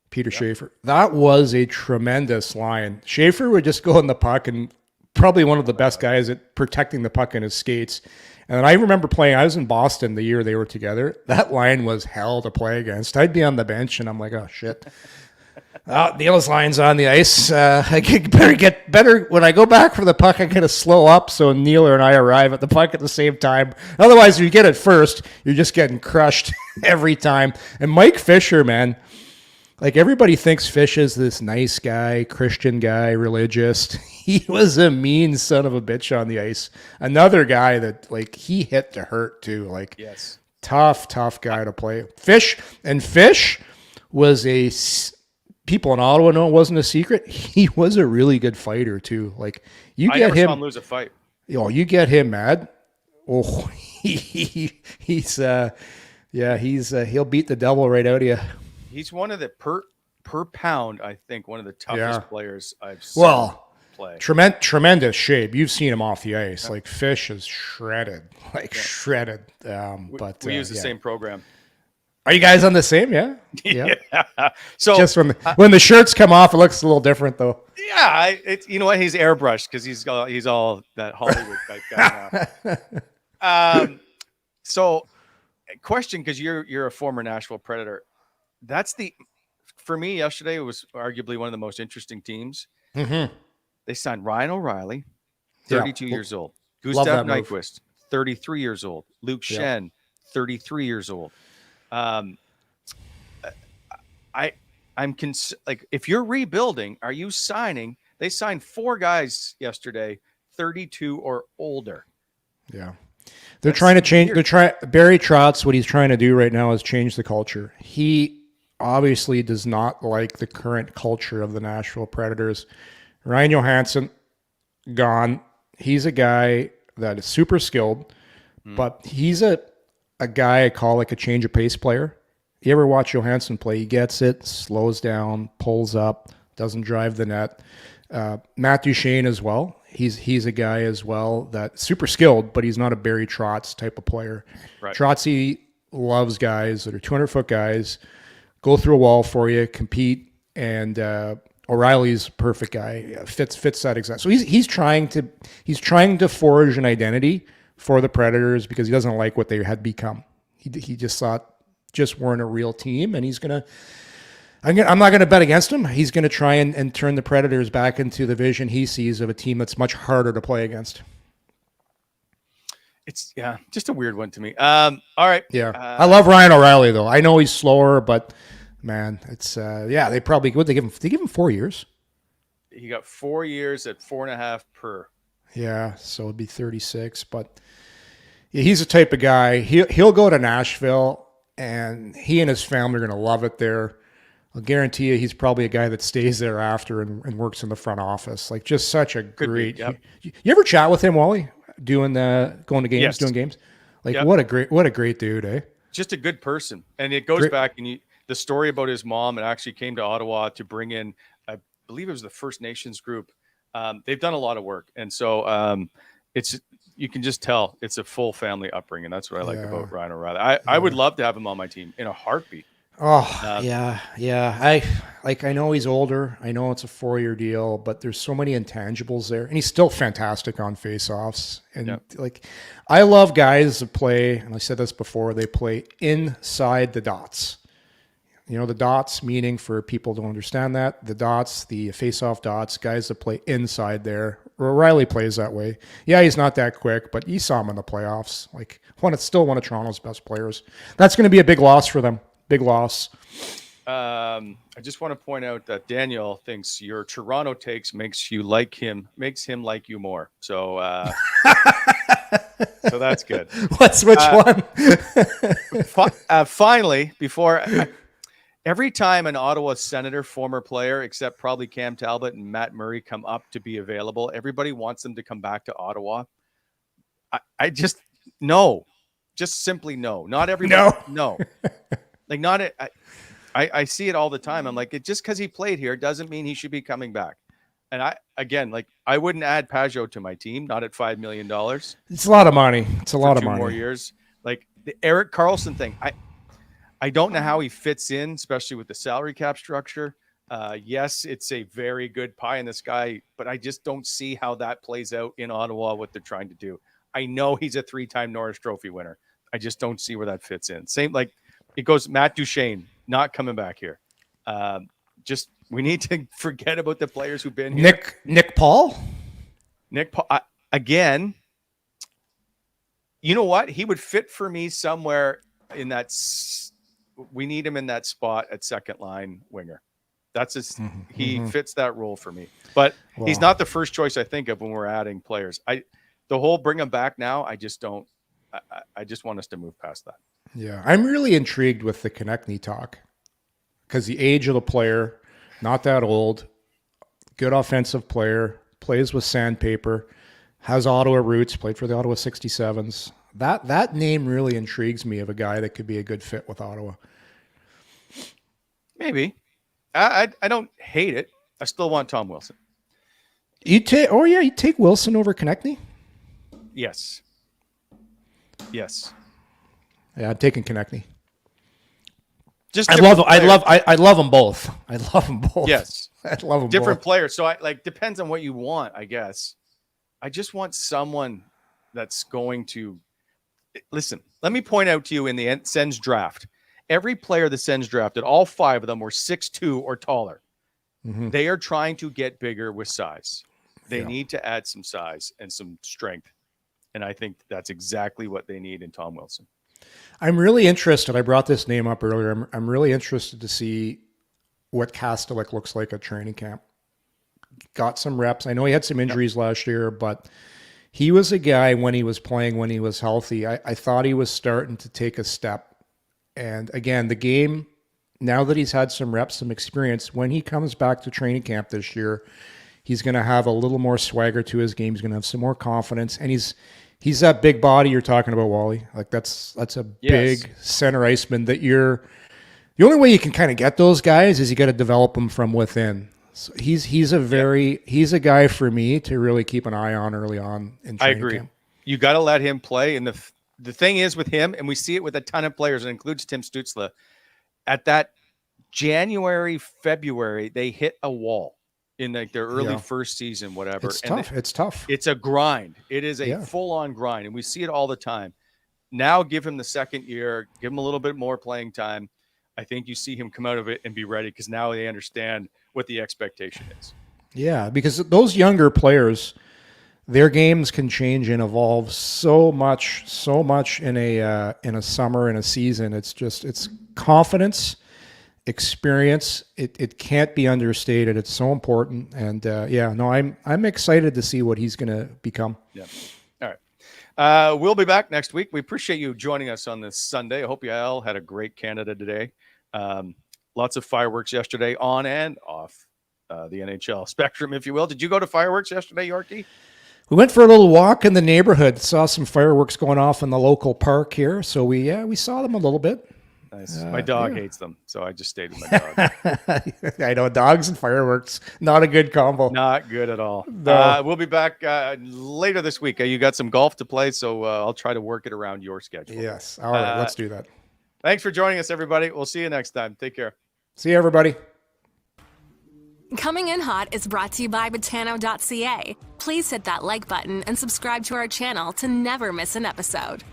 Peter Schaefer. That was a tremendous line. Schaefer would just go in the puck and probably one of the best guys at protecting the puck in his skates. And I remember playing, I was in Boston the year they were together. That line was hell to play against. I'd be on the bench and I'm like, oh shit. Neal's line's on the ice. I get better when I go back for the puck. I gotta slow up so Nealer and I arrive at the puck at the same time. Otherwise, if you get it first, you're just getting crushed every time. And Mike Fisher, man, like everybody thinks Fish is this nice guy, Christian guy, religious. He was a mean son of a bitch on the ice. Another guy that he hit to hurt too. Yes, tough guy to play. Fish was a. People in Ottawa know it wasn't a secret. He was a really good fighter too. I never saw him lose a fight. You get him mad. Oh, he'll beat the devil right out of you. He's one of the per pound, I think, one of the toughest players I've seen play. Tremendous shape. You've seen him off the ice. Fish is shredded, shredded. But we use the same program. Are you guys on the same? Yeah. Yeah. So just when the shirts come off, it looks a little different though. Yeah, you know what? He's airbrushed because he's all that Hollywood type guy now. So, question, because you're a former Nashville Predator. For me yesterday, it was arguably one of the most interesting teams. Mm-hmm. They signed Ryan O'Reilly, 32 years old. Gustav Nyquist, 33 years old. Luke Shen, 33 years old. If you're rebuilding, are you signing? They signed 4 guys yesterday, 32 or older. Yeah. They're trying to change. Barry Trotz, what he's trying to do right now is change the culture. He obviously does not like the current culture of the Nashville Predators. Ryan Johansson, gone. He's a guy that is super skilled, but he's a guy I call a change of pace player. You ever watch Johansson play? He gets it, slows down, pulls up, doesn't drive the net. Matt Duchene as well. He's a guy as well that's super skilled, but he's not a Barry Trotz type of player. Right. Trotzy loves guys that are 200-foot guys, go through a wall for you, compete, and O'Reilly's a perfect guy. Fits that exact. So he's trying to forge an identity for the Predators because he doesn't like what they had become. He just thought just weren't a real team, and I'm not going to bet against him. He's going to try and turn the Predators back into the vision he sees of a team that's much harder to play against. It's just a weird one to me. All right. Yeah. I love Ryan O'Reilly though. I know he's slower, but man, it's they probably would they give him 4 years. He got 4 years at 4.5 per. Yeah, so it'd be 36, but he's the type of guy. He'll go to Nashville and he and his family are going to love it there. I'll guarantee you he's probably a guy that stays there after and works in the front office. Just such a great. Yep. You ever chat with him, Wally? Going to games, yes. doing games? Yep. What a great dude, eh? Just a good person. And it goes back and the story about his mom, and actually came to Ottawa to bring in, I believe it was the First Nations group. They've done a lot of work. And so you can just tell it's a full family upbringing. That's what I like about Ryan O'Reilly. I would love to have him on my team in a heartbeat. Oh, yeah. I know he's older. I know it's a 4-year deal, but there's so many intangibles there, and he's still fantastic on face-offs. And I love guys that play, and I said this before, they play inside the dots. You know, the dots, meaning, for people who don't understand that, the dots, the face-off dots, guys that play inside there. O'Reilly plays that way. Yeah, he's not that quick, but you saw him in the playoffs. Like, still one of Toronto's best players. That's going to be a big loss for them. Big loss. I just want to point out that Daniel thinks your Toronto takes makes him like you more. So, so that's good. Which one? Finally, every time an Ottawa Senator former player, except probably Cam Talbot and Matt Murray, come up to be available, everybody wants them to come back to Ottawa. I just no, just simply no. Not everybody. No. Like, not it. I see it all the time. I'm like, just because he played here doesn't mean he should be coming back. And I wouldn't add Pajo to my team, not at $5 million. It's a lot of money. It's a lot of money. 2 more years. Like the Erik Karlsson thing. I don't know how he fits in, especially with the salary cap structure. Yes, it's a very good pie in the sky, but I just don't see how that plays out in Ottawa, what they're trying to do. I know he's a 3-time Norris Trophy winner. I just don't see where that fits in. Same, like, it goes Matt Duchene, not coming back here. We need to forget about the players who've been here. Nick Paul? Again, you know what? He would fit for me somewhere in that. We need him in that spot at second line winger. That's he fits that role for me. But he's not the first choice I think of when we're adding players. The whole bring him back now, I just don't. I just want us to move past that. Yeah, I'm really intrigued with the Konechny talk because the age of the player, not that old, good offensive player, plays with sandpaper, has Ottawa roots, played for the Ottawa 67s. That name really intrigues me of a guy that could be a good fit with Ottawa. Maybe. I don't hate it. I still want Tom Wilson. You take Wilson over Konechny? Yes. Yeah, I'm taking Konechny. I love them both. I love them both. Yes. I love them different both. players. So depends on what you want, I guess. I just want someone that's going to listen. Let me point out to you in the Sens draft, every player the Sens drafted, all 5 of them were 6'2" or taller. Mm-hmm. They are trying to get bigger with size. They need to add some size and some strength. And I think that's exactly what they need in Tom Wilson. I'm really interested. I brought this name up earlier. I'm really interested to see what Kastelic looks like at training camp. Got some reps. I know he had some injuries last year, but he was a guy when he was playing, when he was healthy. I thought he was starting to take a step. And again, the game, now that he's had some reps, some experience, when he comes back to training camp this year, he's going to have a little more swagger to his game. He's going to have some more confidence. And he's that big body you're talking about, Wally. Like that's a big center iceman that the only way you can kind of get those guys is you got to develop them from within. So he's a guy for me to really keep an eye on early on in training I agree. camp. You got to let him play. And the thing is with him, and we see it with a ton of players, and includes Tim Stützle, at that January, February, they hit a wall in their early first season, whatever. It's tough. It's a grind. It is a full-on grind, and we see it all the time. Now give him the second year, give him a little bit more playing time. I think you see him come out of it and be ready because now they understand what the expectation is. Yeah, because those younger players, their games can change and evolve so much in a summer, in a season. It's confidence, experience. It can't be understated. It's so important. And I'm excited to see what he's going to become. Yeah. All right. We'll be back next week. We appreciate you joining us on this Sunday. I hope you all had a great Canada today. Lots of fireworks yesterday on and off the NHL spectrum, if you will. Did you go to fireworks yesterday, Yorkie? We went for a little walk in the neighborhood, saw some fireworks going off in the local park here. So we saw them a little bit. Nice. My dog hates them, so I just stayed with my dog. I know, dogs and fireworks, not a good combo. Not good at all. No. We'll be back later this week. You got some golf to play, so I'll try to work it around your schedule. Yes. All right, let's do that. Thanks for joining us, everybody. We'll see you next time. Take care. See you, everybody. Coming in Hot is brought to you by Botano.ca. Please hit that like button and subscribe to our channel to never miss an episode.